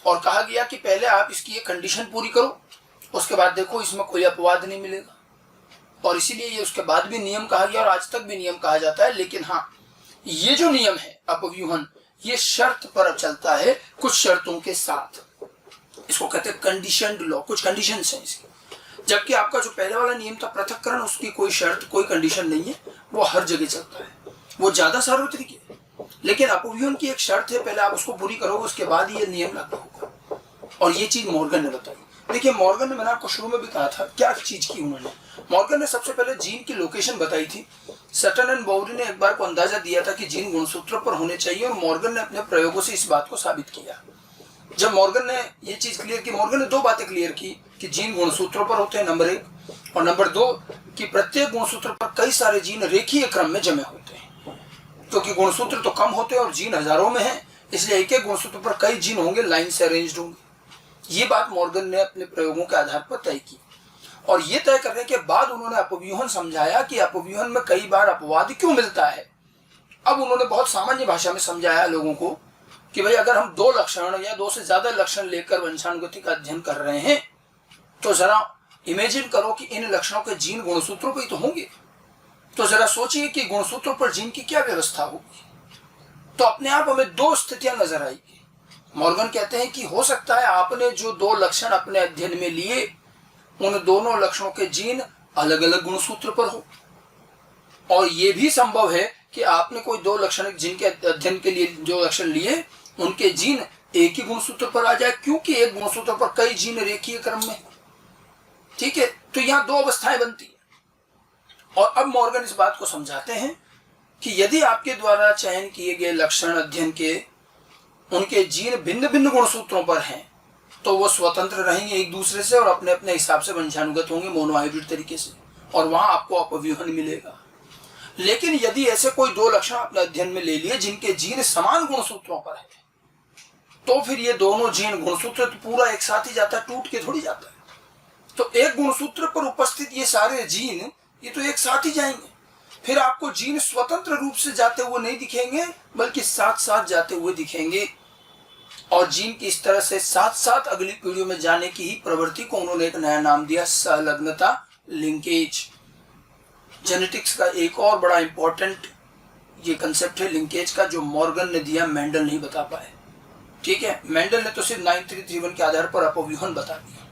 [SPEAKER 1] और कहा गया कि पहले आप इसकी एक कंडीशन पूरी करो, उसके बाद देखो इसमें कोई अपवाद नहीं मिलेगा। और इसीलिए ये उसके बाद भी नियम कहा गया और आज तक भी नियम कहा जाता है। लेकिन हाँ, ये जो नियम है अपव्यूहन, ये शर्त पर चलता है, कुछ शर्तों के साथ। इसको कहते हैं कंडीशनड लॉ, कुछ कंडीशंस हैं इसकी। जबकि आपका जो पहले वाला नियम था पृथक्करण, उसकी कोई शर्त, कोई कंडीशन नहीं है, वो हर जगह चलता है, वो ज्यादा सार्वत्रिक है। लेकिन अपव्यूहन की एक शर्त है, पहले आप उसको पूरी करोगे उसके बाद ये नियम लागू होगा। और ये चीज मॉर्गन ने बताई। देखिए मॉर्गन ने, मैंने आपको शुरू में भी कहा था क्या चीज की उन्होंने, मॉर्गन ने सबसे पहले जीन की लोकेशन बताई थी। सटन एंड बाउरी ने एक बार को अंदाजा दिया था कि जीन गुणसूत्र पर होने चाहिए और मॉर्गन ने अपने प्रयोगों से इस बात को साबित किया। जब मॉर्गन ने ये चीज क्लियर की, मॉर्गन ने दो बातें क्लियर की कि जीन गुणसूत्रों पर होते हैं नंबर 1, और नंबर 2 कि प्रत्येक गुणसूत्र पर कई सारे जीन रेखीय क्रम में जमे होते हैं। क्योंकि गुणसूत्र तो कम होते हैं और जीन हजारों में है, इसलिए एक एक गुणसूत्र पर कई जीन होंगे, लाइन से अरेंज्ड होंगे। ये बात मॉर्गन ने अपने प्रयोगों के आधार पर तय की। और ये तय करने के बाद उन्होंने अपव्यूहन समझाया कि अपव्यूहन में कई बार अपवाद क्यों मिलता है। अब उन्होंने बहुत सामान्य भाषा में समझाया लोगों को कि भाई अगर हम 2 लक्षण या 2 से ज्यादा लक्षण लेकर वंशानुगति का अध्ययन कर रहे हैं तो जरा इमेजिन करो कि इन लक्षणों के जीन गुणसूत्रों पर ही तो होंगे। तो जरा सोचिए कि गुणसूत्रों पर जीन की क्या व्यवस्था होगी। तो अपने आप हमें 2 स्थितियां नजर आएगी। मॉर्गन कहते हैं कि हो सकता है आपने जो 2 लक्षण अपने अध्ययन में लिए उन दोनों लक्षणों के जीन अलग अलग गुणसूत्र पर हो, और यह भी संभव है कि आपने कोई 2 लक्षण जिनके अध्ययन के लिए जो लक्षण लिए उनके जीन एक ही गुणसूत्र पर आ जाए, क्योंकि एक गुणसूत्र पर कई जीन रेखीय क्रम में। ठीक है, तो यहां 2 अवस्थाएं बनती है। और अब मॉर्गन इस बात को समझाते हैं कि यदि आपके द्वारा चयन किए गए लक्षण अध्ययन के उनके जीन भिन्न भिन्न गुणसूत्रों पर हैं तो वो स्वतंत्र रहेंगे एक दूसरे से और अपने अपने हिसाब से वंशानुगत होंगे मोनोहाइब्रिड तरीके से, और वहां आपको अपव्यूहन मिलेगा। लेकिन यदि ऐसे कोई 2 लक्षण अपने अध्ययन में ले लिए जिनके जीन समान गुणसूत्रों पर है तो फिर ये दोनों जीन गुणसूत्र तो पूरा एक साथ ही जाता है, टूट के थोड़ी जाता है। तो एक गुणसूत्र पर उपस्थित ये सारे जीन ये तो एक साथ ही जाएंगे। फिर आपको जीन स्वतंत्र रूप से जाते हुए नहीं दिखेंगे बल्कि साथ साथ जाते हुए दिखेंगे। और जीन की इस तरह से साथ साथ अगली पीढ़ियों में जाने की ही प्रवृत्ति को उन्होंने एक नया नाम दिया, संलग्नता, लिंकेज। जेनेटिक्स का एक और बड़ा इंपॉर्टेंट ये कंसेप्ट है लिंकेज का, जो मॉर्गन ने दिया, मेंडल नहीं बता पाए। ठीक है, मेंडल ने तो सिर्फ 9331 के आधार पर अपव्यूहन बता दिया।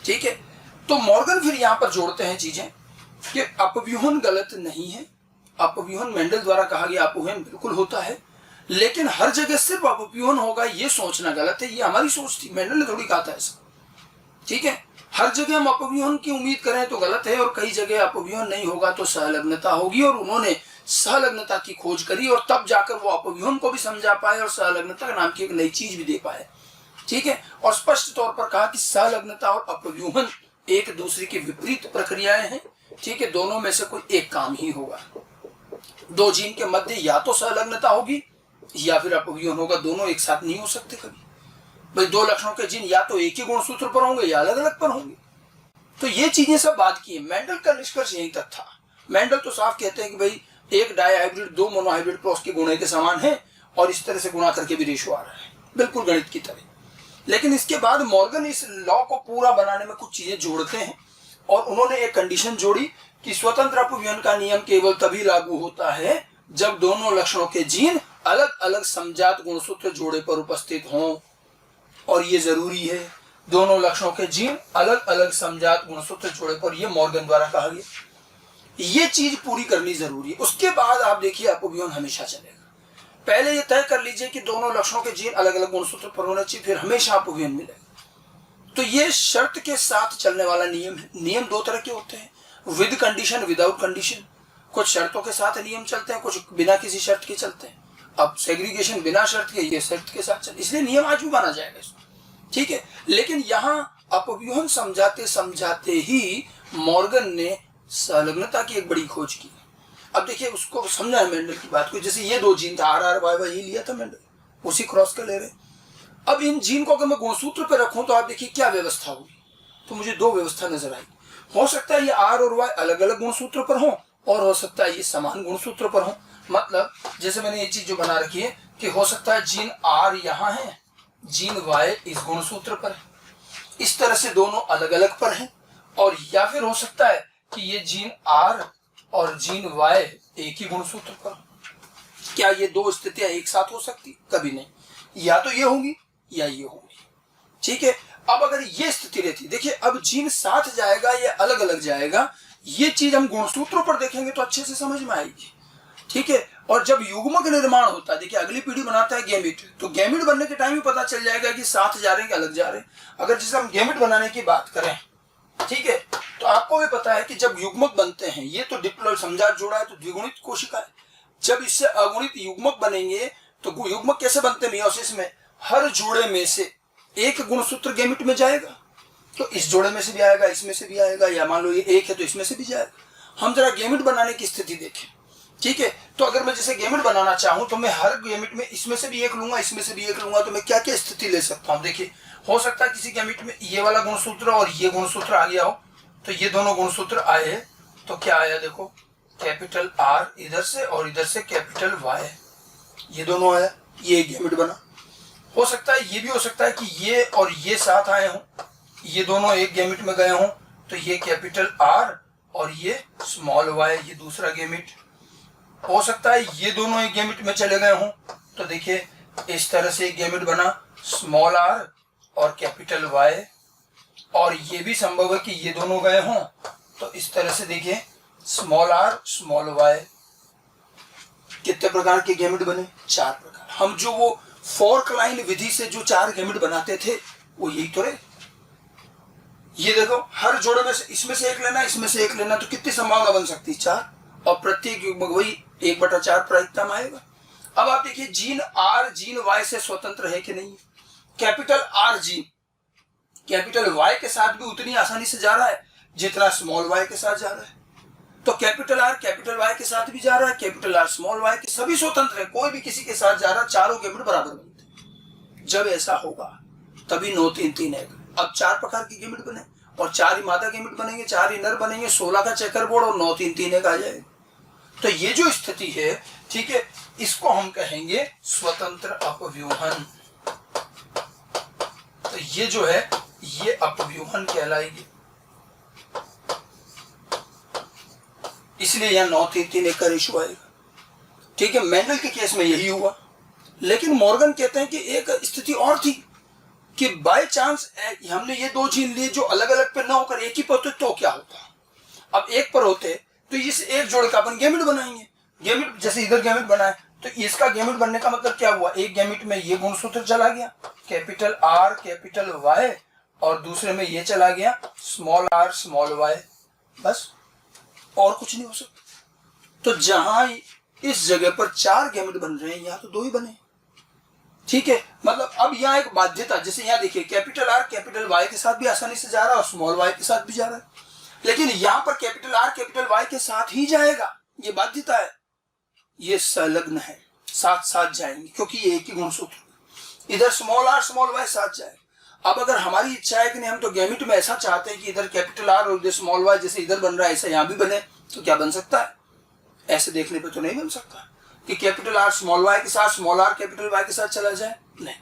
[SPEAKER 1] ठीक है, तो मॉर्गन फिर यहां पर जोड़ते हैं चीजें कि अपव्यूहन गलत नहीं है। अपव्यूहन मेंडल द्वारा कहा गया अपव्यूहन बिल्कुल होता है, लेकिन हर जगह सिर्फ अपव्यूहन होगा ये सोचना गलत है। ये हमारी सोच थी, मेंडल ने थोड़ी कहा था ऐसा। ठीक है, हर जगह हम अपव्यूहन की उम्मीद करें तो गलत है, और कई जगह अपव्यूहन नहीं होगा तो संलग्नता होगी। और उन्होंने सहलग्नता की खोज करी और तब जाकर वो अपव्यूहन को भी समझा पाए और सहलग्नता नाम की एक नई चीज भी दे पाए। ठीक है, और स्पष्ट तौर पर कहा कि सहलग्नता और अपव्यूहन एक दूसरे की विपरीत प्रक्रियाएं हैं। ठीक है, दोनों में से कोई एक काम ही होगा। दो जीन के मध्य या तो सहलग्नता होगी या फिर अपव्यूहन होगा, दोनों एक साथ नहीं हो सकते कभी। भाई दो लक्षणों के जीन या तो एक ही गुणसूत्र पर होंगे या अलग अलग पर होंगे। तो ये चीजें सब बात की है। मेंडल का निष्कर्ष यहीं तक था। मेंडल तो साफ कहते हैं कि भाई एक डायहाइब्रिड दो मोनोहाइब्रिड क्रॉस के गुणे के समान है और इस तरह से गुणा करके भी रेशो आ रहा है, बिल्कुल गणित की तरह। लेकिन इसके बाद मॉर्गन इस लॉ को पूरा बनाने में कुछ चीजें जोड़ते हैं और उन्होंने एक कंडीशन जोड़ी कि स्वतंत्र अपव्यूहन का नियम केवल तभी लागू होता है जब दोनों लक्षणों के जीन अलग अलग समजात गुणसूत्र जोड़े पर उपस्थित हों। और ये जरूरी है, दोनों लक्षणों के जीन अलग अलग समजात गुणसूत्र जोड़े पर, यह मॉर्गन द्वारा कहा गया। ये चीज पूरी करनी जरूरी है। उसके बाद आप देखिए अपव्यूहन हमेशा चलेगा। पहले ये तय कर लीजिए कि दोनों लक्षणों के जीन अलग अलग गुणसूत्र पर होने चाहिए, फिर हमेशा अपव्यूहन मिलेगा। तो ये शर्त के साथ चलने वाला नियम है। नियम दो तरह के होते हैं, विद कंडीशन, विदाउट कंडीशन। कुछ शर्तों के साथ नियम चलते हैं, कुछ बिना किसी शर्त के चलते हैं। अब सेग्रीगेशन बिना शर्त के, ये शर्त के साथ चलते, इसलिए नियम आज भी माना जाएगा इसमें। ठीक है, लेकिन यहाँ अपव्यूहन समझाते समझाते ही मॉर्गन ने संलग्नता की एक बड़ी खोज की। अब देखिए उसको समझा है मेंडल की बात को। जैसे ये दो जीन था RRY ये लिया था मेंडल, उसी क्रॉस का ले रहे। अब इन जीन को अगर मैं गुणसूत्र पे रखूं तो आप देखिए क्या व्यवस्था होगी। तो मुझे दो व्यवस्था नजर आई। हो सकता है ये R और Y अलग अलग गुणसूत्र पर हो और हो सकता है ये समान गुणसूत्र पर हो। मतलब जैसे मैंने ये चीज जो बना रखी है कि हो सकता है जीन R यहाँ है, जीन Y इस गुणसूत्र पर है, इस तरह से दोनों अलग अलग पर हैं। और या फिर हो सकता है कि ये जीन R और जीन Y एक ही गुणसूत्र पर। क्या ये दो स्थितियां एक साथ हो सकती? कभी नहीं, या तो ये होंगी या ये होंगी। ठीक है, अब अगर ये स्थिति रहती, देखिए अब जीन साथ जाएगा या अलग अलग जाएगा, ये चीज हम गुणसूत्रों पर देखेंगे तो अच्छे से समझ में आएगी। ठीक है, और जब युग्मक निर्माण होता है, देखिए अगली पीढ़ी बनाता है गैमिट, तो गैमिट बनने के टाइम ही पता चल जाएगा कि साथ जा रहे हैं कि अलग जा रहे हैं। अगर जैसे हम गैमिट बनाने की बात करें, ठीक है, तो आपको भी पता है कि जब युग्मक बनते हैं, ये तो डिप्लॉइड समजात जोड़ा है तो द्विगुणित कोशिका है। जब इससे अगुणित युग्मक बनेंगे तो युग्मक कैसे बनते हैं मियोसिस में? हर जोड़े में से एक गुणसूत्र गैमिट में जाएगा, तो इस जोड़े में से भी आएगा, इसमें से भी आएगा, या मान लो ये एक है तो इसमें से भी जाएगा। हम जरा गैमिट बनाने की स्थिति देखें। ठीक है, तो अगर मैं जैसे गैमिट बनाना चाहूं तो मैं हर गैमिट में इसमें से भी एक लूंगा, इसमें से भी एक लूंगा, तो मैं क्या क्या स्थिति ले सकता हूं? देखिए हो सकता है किसी गैमिट में ये वाला गुणसूत्र और ये गुणसूत्र आ गया हो, तो ये दोनों गुणसूत्र आए तो क्या आया, देखो कैपिटल R इधर से और इधर से कैपिटल Y, ये दोनों आया, ये गैमिट बना। हो सकता है ये भी हो सकता है कि ये और ये साथ आए हों, ये दोनों एक गैमिट में गए हों, तो ये कैपिटल R और ये स्मॉल y, ये दूसरा गैमिट। हो सकता है ये दोनों एक गैमिट में चले गए हों, तो देखिए इस तरह से एक गैमिट बना, स्मॉल r और कैपिटल Y। और ये भी संभव है कि ये दोनों गए हों, तो इस तरह से देखिए स्मॉल r स्मॉल y। कितने प्रकार के गैमिट बने? 4 प्रकार। हम जो वो फोर्क लाइन विधि से जो 4 गैमिट बनाते थे वो यही तो रहे। ये देखो हर जोड़े में से इसमें से एक लेना, इसमें से एक लेना, तो कितनी संभावना बन सकती है? 4। और प्रत्येक युग्मक वही 1/4 प्रायिकता में आएगा। अब आप देखिए जीन R जीन Y से स्वतंत्र है कि नहीं? Capital R gene capital Y के साथ भी उतनी आसानी से जा रहा है जितना स्मॉल y के साथ जा रहा है। तो कैपिटल R कैपिटल Y के साथ भी जा रहा है, कैपिटल R स्मॉल y के, सभी स्वतंत्र है, कोई भी किसी के साथ जा रहा है, चारों गैमिट बराबर बनते हैं। जब ऐसा होगा तभी 9 3 3 1। अब 4 प्रकार के गैमिट बने और 4 ही मादा गैमिट बनेंगे, 4 ही नर बनेंगे, 16 का चेकर बोर्ड और 9 3 3 1 आ जाएगा। तो ये जो स्थिति है, ठीक है, इसको हम कहेंगे स्वतंत्र अपव्यूहन। तो ये जो है ये अपव्यूहन कहलाएगी। इसलिए यहां 9 3 3 1 का रेशियो आएगा। ठीक है, मेंडल के केस में यही हुआ। लेकिन मॉर्गन कहते हैं कि एक स्थिति और थी कि बाय चांस हमने ये दो जीन लिए जो अलग अलग पे ना होकर एक ही पर होते तो क्या होता। अब एक पर होते तो इस एक जोड़े का अपन गैमिट बनाएंगे। गैमिट जैसे इधर गैमिट बना है तो इसका गैमिट बनने का मतलब क्या हुआ? एक गैमिट में ये गुणसूत्र चला गया कैपिटल R कैपिटल Y और दूसरे में ये चला गया स्मॉल r स्मॉल y, बस और कुछ नहीं हो सकता। तो जहां इस जगह पर 4 गैमेट बन रहे हैं, यहाँ तो 2 ही बने। ठीक है, मतलब अब यहाँ एक बाध्यता, जैसे यहाँ देखिए कैपिटल आर कैपिटल वाई के साथ भी आसानी से जा रहा है और स्मॉल वाई के साथ भी जा रहा है, लेकिन यहाँ पर कैपिटल आर कैपिटल वाई के साथ ही जाएगा, ये बाध्यता है, ये संलग्न है, साथ साथ जाएंगे क्योंकि ये एक ही गुणसूत्र। इधर स्मॉल आर स्मॉल वाई साथ जाएगा। अब अगर हमारी इच्छा है कि नहीं हम तो गैमेट में ऐसा चाहते हैं कि इधर कैपिटल आर और इधर स्मॉल वाई जैसे इधर बन रहा है ऐसा यहाँ भी बने, तो क्या बन सकता है? ऐसे देखने पे तो नहीं बन सकता कि कैपिटल आर स्मॉल वाई के साथ स्मॉल आर कैपिटल वाई के साथ चला जाए, नहीं,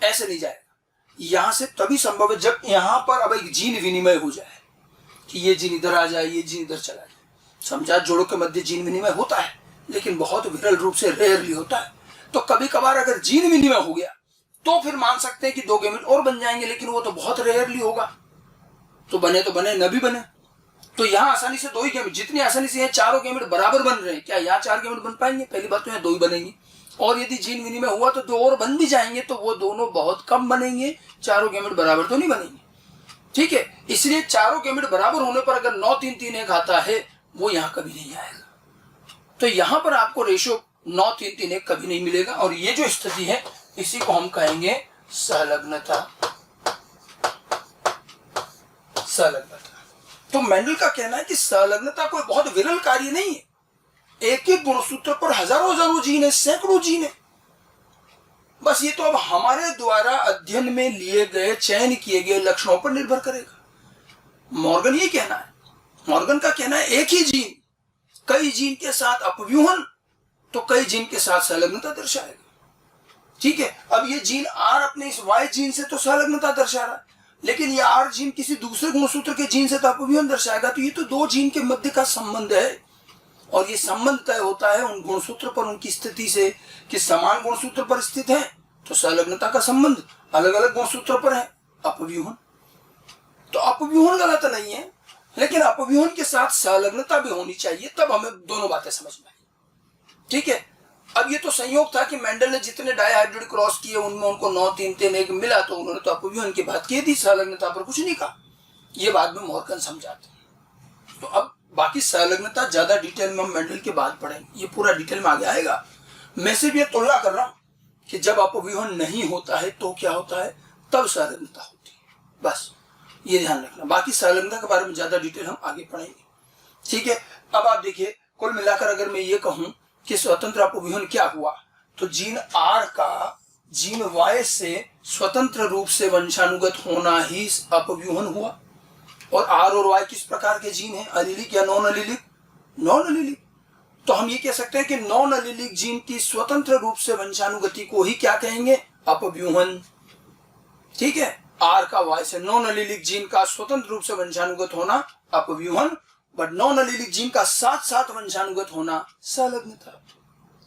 [SPEAKER 1] ऐसे नहीं जाएगा। यहां से तभी संभव है जब यहां पर अब एक जीन विनिमय हो जाए कि ये जीन इधर आ जाए, ये जीन इधर चला जाए। समझात जोड़ों के मध्य जीन विनिमय होता है, लेकिन बहुत विरल रूप से, रेयरली होता है। तो कभी कभार अगर जीन विनिमय हो गया तो फिर मान सकते हैं कि 2 गैमेट और बन जाएंगे, लेकिन वो तो बहुत रेयरली होगा। तो बने तो बने, न भी बने। तो यहाँ आसानी से 2 ही गैमेट, जितनी आसानी से यहाँ 4 गैमेट बराबर बन रहे हैं, क्या यहाँ 4 गैमेट बन पाएंगे? पहली बात तो यहाँ 2 ही बनेंगे, और यदि जीन विनिमय हुआ तो 2 और बन भी जाएंगे, तो वो दोनों बहुत कम बनेंगे, 4 गैमेट बराबर तो नहीं बनेंगे। ठीक है, इसलिए 4 गैमेट बराबर होने पर अगर 9 3 3 1 आता है, वो यहाँ कभी नहीं आएगा। तो यहाँ पर आपको रेशो 9 3 3 1 कभी नहीं मिलेगा, और ये जो स्थिति है इसी को हम कहेंगे संलग्नता। संलग्नता। तो मेंडल का कहना है कि संलग्नता कोई बहुत विरल कार्य नहीं है। एक ही गुणसूत्र पर हजारों हजारों जीन है, सैकड़ों जीन है। बस ये तो अब हमारे द्वारा अध्ययन में लिए गए, चयन किए गए लक्षणों पर निर्भर करेगा। मॉर्गन ये कहना है, मॉर्गन का कहना है एक ही जीन कई जीन के साथ अपव्यूहन तो कई जीन के साथ संलग्नता दर्शाएगा। ठीक है, अब ये जीन आर अपने इस वाई जीन से तो संलग्नता दर्शा रहा है, लेकिन ये आर जीन किसी दूसरे गुणसूत्र के जीन से तो अपव्यूहन दर्शाएगा। तो ये तो 2 जीन के मध्य का संबंध है, और ये संबंध तय होता है उन गुणसूत्र पर, उनकी स्थिति से कि समान गुणसूत्र पर स्थित है तो संलग्नता का संबंध, अलग अलग गुणसूत्र पर है अपव्यूहन। तो अपव्यूहन गलत नहीं है, लेकिन अपव्यूहन के साथ संलग्नता भी होनी चाहिए, तब हमें दोनों बातें समझ में आई। ठीक है, अब ये तो संयोग था कि मेंडल ने जितने डायहाइब्रिड क्रॉस किए उनमें उनको 9 3 3 1 मिला, तो उन्होंने तो अपव्यूहन की बात की थी, संलग्नता पर कुछ नहीं कहा। ये बाद में मॉर्गन समझाते हैं। तो अब बाकी संलग्नता ज्यादा डिटेल में हम मेंडल के बाद पढ़ेंगे, ये पूरा डिटेल में आगे आएगा। मैं सिर्फ ये तुलना कर रहा हूं कि जब अपव्यूहन नहीं होता है तो क्या होता है, तब संलग्नता होती है, बस ये ध्यान रखना। बाकी संलग्नता के बारे में ज्यादा डिटेल हम आगे पढ़ेंगे। ठीक है, अब आप देखिए, कुल मिलाकर अगर मैं ये कहूं कि स्वतंत्र अपव्यूहन क्या हुआ, तो जीन आर का जीन वाई से स्वतंत्र रूप से वंशानुगत होना ही अपव्यूहन हुआ। और आर और वाई किस प्रकार के जीन हैं, अलीलिक या नॉन अलीलिक? Non allelic. तो हम ये कह सकते हैं कि नॉन अलीलिक जीन की स्वतंत्र रूप से वंशानुगति को ही क्या कहेंगे, अपव्यूहन। ठीक है, आर का वाई से नॉन अलीलिक जीन का स्वतंत्र रूप से वंशानुगत होना अपव्यूहन, बट नॉन अलीलिक जीन का साथ साथ वंशानुगत होना संलग्नता।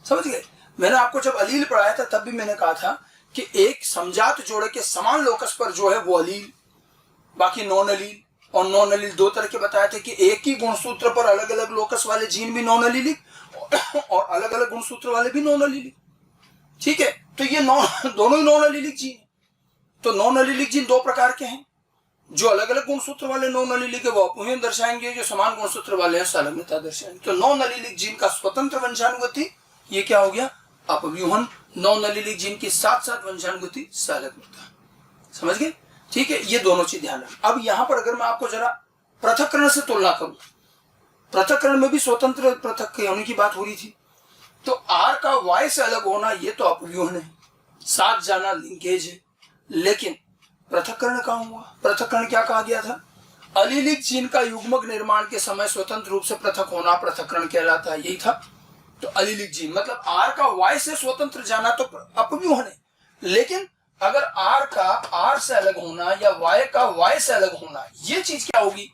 [SPEAKER 1] समझ गए? मैंने आपको जब अलील पढ़ाया था तब भी मैंने कहा था कि एक समजात जोड़े के समान लोकस पर जो है वो अलील, बाकी नॉन अलील। और नॉन अलील 2 तरह के बताए थे कि एक ही गुणसूत्र पर अलग अलग लोकस वाले जीन भी नॉन अलीलिक और अलग अलग गुणसूत्र वाले भी नॉन अलीलिक। ठीक है, तो ये दोनों ही नॉन अलीलिक जीन। तो नॉन अलीलिक जीन 2 प्रकार के हैं, जो अलग अलग गुणसूत्र वाले नॉन अलीलिक है वो अपव्यूहन दर्शाएंगे, जो समान गुणसूत्र वाले हैं संलग्नता दर्शाएंगे। तो नॉन अलीलिक जीन का स्वतंत्र वंशानुगति ये क्या हो गया, अपव्यूहन। नॉन अलीलिक जीन के साथ साथ वंशानुगति संलग्नता। समझ गए? ठीक है, ये दोनों चीज ध्यान रखें। अब यहां पर अगर मैं आपको जरा पृथक्करण से तुलना करूं, पृथक्करण में भी स्वतंत्र पृथक होने की बात हो रही थी, तो आर का वाई से अलग होना ये तो अपव्यूहन है, साथ जाना लिंकेज है। लेकिन पृथक्करण कहां हुआ? पृथक्करण क्या कहा गया था, अलीलिक जीन का युग्मक निर्माण के समय स्वतंत्र रूप से पृथक होना पृथक्करण कहलाता है, यही था। तो अलीलिक जीन मतलब आर का वाई से स्वतंत्र जाना तो अपव्यूहन है, लेकिन अगर आर का आर से अलग होना या वाई का वाई से अलग होना, ये चीज क्या होगी,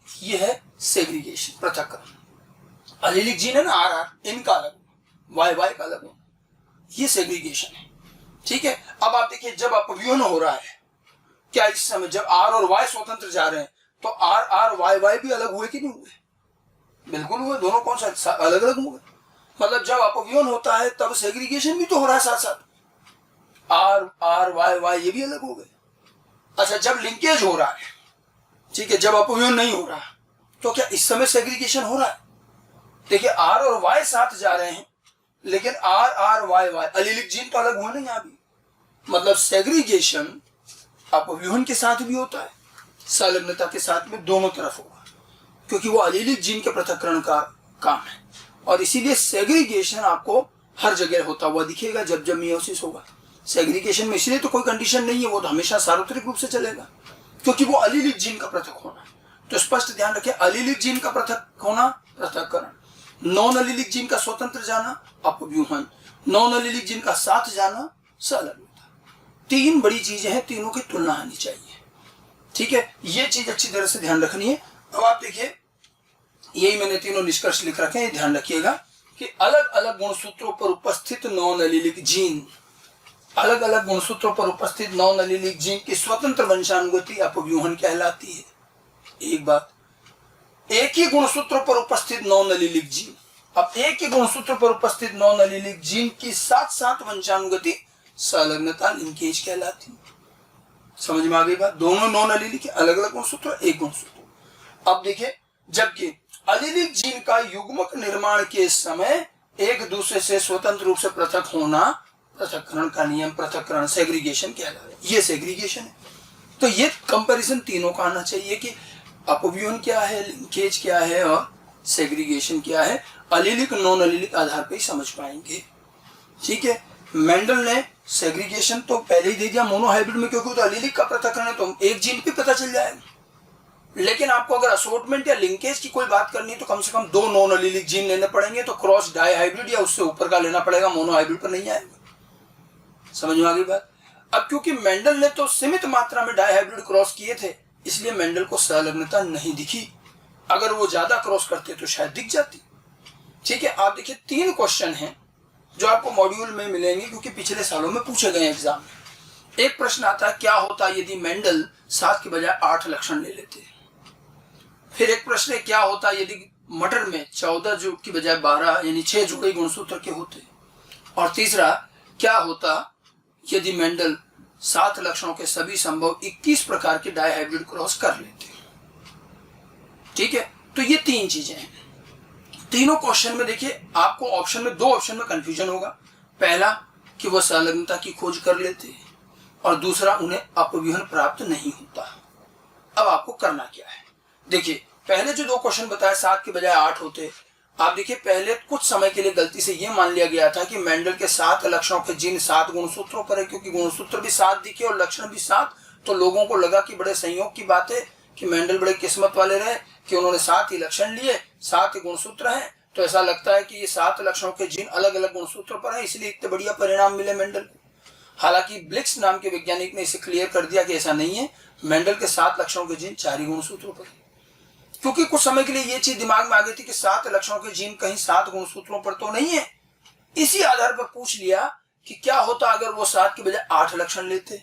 [SPEAKER 1] ये है सेग्रीगेशन, पृथक्करण। अलीलिक जीन है ना आर आर, इनका अलग, वाई वाई का अलग होना, ये सेग्रीगेशन है। ठीक है, अब आप देखिए जब अपव्यूहन हो रहा है, क्या इस समय जब आर और वाई स्वतंत्र जा रहे हैं तो आर आर वाई वाई भी अलग हुए कि नहीं हुए? बिल्कुल हुए, दोनों कौन सा अलग अलग हुए। मतलब जब अपव्यूहन होता है तब सेग्रीगेशन भी तो हो रहा है साथ साथ, आर आर वाई वाई ये भी अलग हो गए। अच्छा, जब लिंकेज हो रहा है, ठीक है, जब अपव्यूहन नहीं हो रहा तो क्या इस समय सेग्रीगेशन हो रहा है? देखिए आर और वाई साथ जा रहे हैं लेकिन RRYY अलीलिक जीन तो अलग हुआ ना यहाँ भी, मतलब सेग्रीगेशन अपव्यूहन के साथ भी होता है, संलग्नता के साथ में, दोनों तरफ होगा, क्योंकि वो अलीलिक जीन के पृथक्करण का काम है। और इसीलिए सेग्रीगेशन आपको हर जगह होता हुआ दिखेगा जब जब मियोसिस होगा। सेग्रीगेशन में इसलिए तो कोई कंडीशन नहीं है, वो तो हमेशा सार्वत्रिक रूप से चलेगा, क्योंकि वो अलीलिक जीन का पृथक होना। तो स्पष्ट ध्यान रखें, अलीलिक जीन का पृथक होना पृथक्करण, नॉन अलीलिक जीन का स्वतंत्र जाना अपव्यूहन, नॉन अलीलिक जीन का साथ जाना संलग्नता। तीन बड़ी चीजें हैं, तीनों की तुलना आनी चाहिए। ठीक है, ये चीज अच्छी तरह से ध्यान रखनी है। अब आप देखिए, यही मैंने तीनों निष्कर्ष लिख रखे हैं, ध्यान रखिएगा कि अलग अलग गुणसूत्रों पर उपस्थित नॉन अलीलिक जीन, अलग अलग गुणसूत्रों पर उपस्थित नॉन अलीलिक जीन की स्वतंत्र वंशानुगति अपव्यूहन कहलाती है। एक बात, एक ही गुणसूत्र पर उपस्थित नॉन अलीलिक जीन, अब एक ही गुणसूत्र पर उपस्थित नॉन अलीलिक जीन की साथ साथ वंशानुगति संलग्नता लिंकेज कहलाती है। समझ में आ गई बात? दोनों नॉन अलीलिक, अलग अलग गुणसूत्र, एक गुणसूत्र। अब देखिए, जबकि अलीलिक जीन का युग्मक निर्माण के समय एक दूसरे से स्वतंत्र रूप से पृथक होना पृथक्करण का नियम, पृथक्करण सेग्रीगेशन कहलाता है। ये सेग्रीगेशन है। तो ये कंपैरिजन तीनों का आना चाहिए कि अपव्यूहन क्या है, लिंकेज क्या है और सेग्रीगेशन क्या है। अलीलिक नॉन अलीलिक आधार पर ही समझ पाएंगे। ठीक है, मेंडल ने सेग्रीगेशन तो पहले ही दे दिया मोनोहाइब्रिड में, क्योंकि तो अलीलिक का पृथक्करण है तो एक जीन पे पता चल जाएगा। लेकिन आपको अगर असोर्टमेंट या लिंकेज की कोई बात करनी है तो कम से कम दो नॉन अलीलिक जीन लेने पड़ेंगे, तो क्रॉस डाइहाइब्रिड या उससे ऊपर का लेना पड़ेगा, मोनोहाइब्रिड पर नहीं आएगा। समझ में आ गई बात? अब क्योंकि मेंडल ने तो सीमित मात्रा में डाइहाइब्रिड क्रॉस किए थे, इसलिए मेंडल को संलग्नता नहीं दिखी। अगर वो ज्यादा क्रॉस करते तो शायद दिख जाती। ठीक है, आप देखिए, तीन क्वेश्चन हैं जो आपको मॉड्यूल में मिलेंगे, क्योंकि पिछले सालों में पूछे गए एग्जाम में। एक प्रश्न आता है, क्या होता यदि मेंडल 7 के बजाय 8 लक्षण ले लेते। फिर एक प्रश्न है, क्या होता यदि मटर में 14 जो की बजाय 12 यानी 6 जोड़े गुणसूत्र के होते। और तीसरा, क्या होता यदि मेंडल 7 लक्षणों के सभी संभव 21 प्रकार के डाइहाइब्रिड क्रॉस कर लेते। ठीक है, तो ये तीन चीजें हैं। तीनों क्वेश्चन में देखिए, आपको ऑप्शन में, दो ऑप्शन में कंफ्यूजन होगा। पहला कि वो संलग्नता की खोज कर लेते, और दूसरा उन्हें अपव्यूहन प्राप्त नहीं होता। अब आपको करना क्या है? देखिए, पहले जो दो क्वेश्चन बताए 7 के बजाय 8 होते, आप देखिए, पहले कुछ समय के लिए गलती से यह मान लिया गया था कि मेंडल के 7 लक्षणों के जीन 7 गुणसूत्रों पर है, क्योंकि गुणसूत्र भी 7 दिखे और लक्षण भी 7। तो लोगों को लगा कि बड़े संयोग की बात है कि मेंडल बड़े किस्मत वाले रहे कि उन्होंने 7 ही लक्षण लिए, 7 ही गुणसूत्र हैं, तो ऐसा लगता है कि ये 7 लक्षणों के जीन अलग अलग गुणसूत्र पर है, इसलिए इतने बढ़िया परिणाम मिले मेंडल को। हालांकि ब्लिक्स नाम के वैज्ञानिक ने इसे क्लियर कर दिया कि ऐसा नहीं है, मेंडल के 7 लक्षणों के जीन 4 ही गुणसूत्रों पर है। क्योंकि कुछ समय के लिए ये चीज दिमाग में आ गई थी कि 7 लक्षणों के जीन कहीं 7 गुणसूत्रों पर तो नहीं है। इसी आधार पर पूछ लिया कि क्या होता अगर वो 7 के बजाय 8 लक्षण लेते।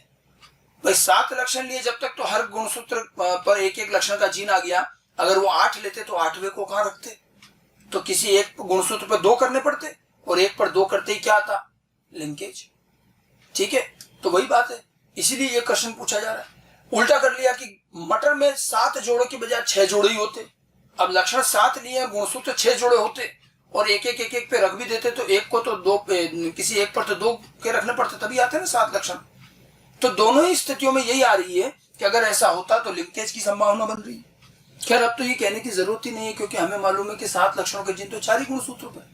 [SPEAKER 1] भाई 7 लक्षण लिए जब तक तो हर गुणसूत्र पर एक एक लक्षण का जीन आ गया, अगर वो 8 लेते तो 8वें को कहां रखते? तो किसी एक गुणसूत्र पर 2 करने पड़ते, और एक पर 2 करते ही क्या आता? लिंकेज। ठीक है, तो वही बात है, इसीलिए ये क्वेश्चन पूछा जा रहा है। उल्टा कर लिया कि मटर में 7 जोड़ों के बजाय 6 जोड़े ही होते। अब लक्षण 7 लिए, गुणसूत्र 6 जोड़े होते, और एक एक पे रख भी देते, तो एक को तो 2 पे, किसी एक पर तो 2 के रखने पड़ते, तभी आते ना 7 लक्षण। तो दोनों ही स्थितियों में यही आ रही है कि अगर ऐसा होता तो लिंकेज की संभावना बन रही है। खैर, अब तो ये कहने की जरूरत ही नहीं है, क्योंकि हमें मालूम है कि 7 लक्षणों के जीन तो 4 ही गुणसूत्रों पर।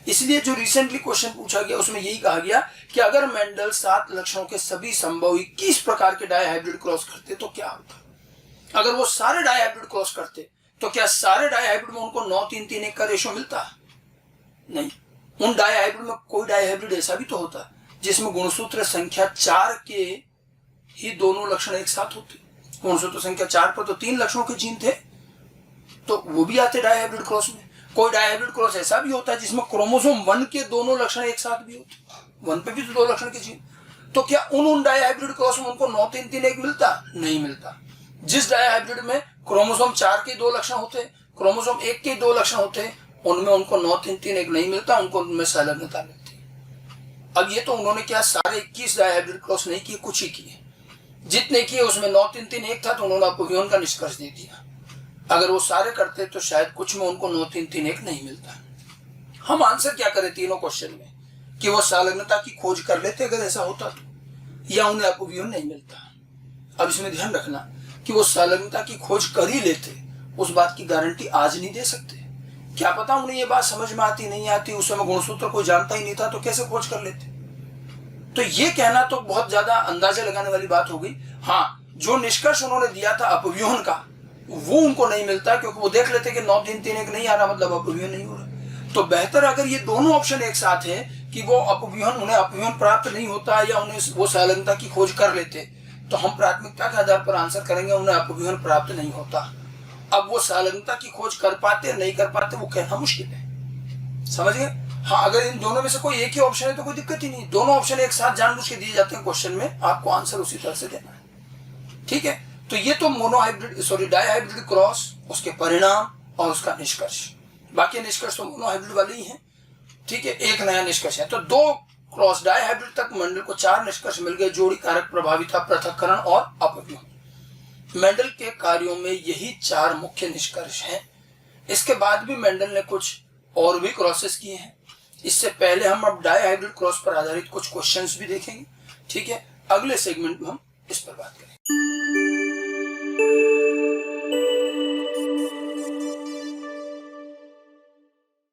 [SPEAKER 1] इसलिए जो रिसेंटली क्वेश्चन पूछा गया उसमें यही कहा गया कि अगर मेंडल 7 लक्षणों के सभी संभव 21 प्रकार के डाइहाइब्रिड क्रॉस करते तो क्या होता। अगर वो सारे डाइहाइब्रिड क्रॉस करते तो क्या सारे डाइहाइब्रिड में उनको 9-3-3-1 का रेशो मिलता? नहीं। उन डाइहाइब्रिड में कोई डाइहाइब्रिड ऐसा भी तो होता जिसमें गुणसूत्र संख्या 4 के ही दोनों लक्षण एक साथ होते। गुणसूत्र संख्या 4 पर तो 3 लक्षणों के जीन थे, तो वो भी आते डाइहाइब्रिड क्रॉस में। कोई डाइहाइब्रिड क्रॉस ऐसा भी होता है जिसमें क्रोमोसोम 1 के दोनों लक्षण एक साथ भी होते, 1 पे भी तो 2 लक्षण के जीन। तो क्या उन डाइहाइब्रिड क्रॉस में उनको 9-3-3-1 मिलता? नहीं मिलता। जिस डाइहाइब्रिड में क्रोमोसोम 4 के 2 लक्षण होते, क्रोमोसोम 1 के 2 लक्षण होते, उनमें उनको 9-3-3-1 नहीं मिलता, उनको उनमें संलग्नता मिलती। अब ये तो उन्होंने क्या सारे 21 डाइहाइब्रिड क्रॉस नहीं किए, कुछ ही किए। जितने किए उसमें 9-3-3-1 था, तो उन्होंने अपव्यूहन का निष्कर्ष दे दिया। अगर वो सारे करते तो शायद कुछ में उनको 9-3-3-1 नहीं मिलता। हम आंसर क्या करें तीनों क्वेश्चन में? कि वो संलग्नता की खोज कर लेते अगर ऐसा होता तो, या उन्हें अपव्यूहन नहीं मिलता। अब इसमें ध्यान रखना कि वो संलग्नता की खोज कर ही लेते, उस बात की गारंटी आज नहीं दे सकते। क्या पता उन्हें ये बात समझ में आती नहीं आती, उस समय गुणसूत्र कोई जानता ही नहीं था, तो कैसे खोज कर लेते। तो ये कहना तो बहुत ज्यादा अंदाजा लगाने वाली बात हो गई। हाँ, जो निष्कर्ष उन्होंने दिया था अपव्यूहन का, वो उनको नहीं मिलता, क्योंकि वो देख लेते कि 9 3 3 1 नहीं आ रहा, मतलब अपव्यूहन नहीं हो रहा। तो बेहतर अगर ये दोनों ऑप्शन एक साथ है कि वो अपव्यूहन, उन्हें अपव्यूहन प्राप्त नहीं होता या उन्हें वो संलग्नता की खोज कर लेते, तो हम प्राथमिकता के आधार पर आंसर करेंगे उन्हें अपव्यूहन प्राप्त नहीं होता। अब वो संलग्नता की खोज कर पाते नहीं कर पाते वो कहना मुश्किल है, समझ गए। हाँ, अगर इन दोनों में से कोई एक ही ऑप्शन है तो कोई दिक्कत ही नहीं, दोनों ऑप्शन एक साथ जानबूझ के दिए जाते हैं क्वेश्चन में, आपको आंसर उसी तरह से देना है, ठीक है। तो ये तो डाइहाइब्रिड क्रॉस, उसके परिणाम और उसका निष्कर्ष। बाकी निष्कर्ष तो मोनोहाइब्रिड वाले ही हैं, ठीक है। एक नया निष्कर्ष है। तो 2 क्रॉस डाइहाइब्रिड तक मेंडल को 4 निष्कर्ष मिल गए, जोड़ी कारक प्रभाविता, पृथक्करण और अपव्यूहन। मेंडल के कार्यों में यही 4 मुख्य निष्कर्ष हैं। इसके बाद भी मेंडल ने कुछ और भी क्रॉसेस किए हैं। इससे पहले हम अब डाइहाइब्रिड क्रॉस पर आधारित कुछ क्वेश्चंस भी देखेंगे, ठीक है। अगले सेगमेंट में हम इस पर बात करेंगे।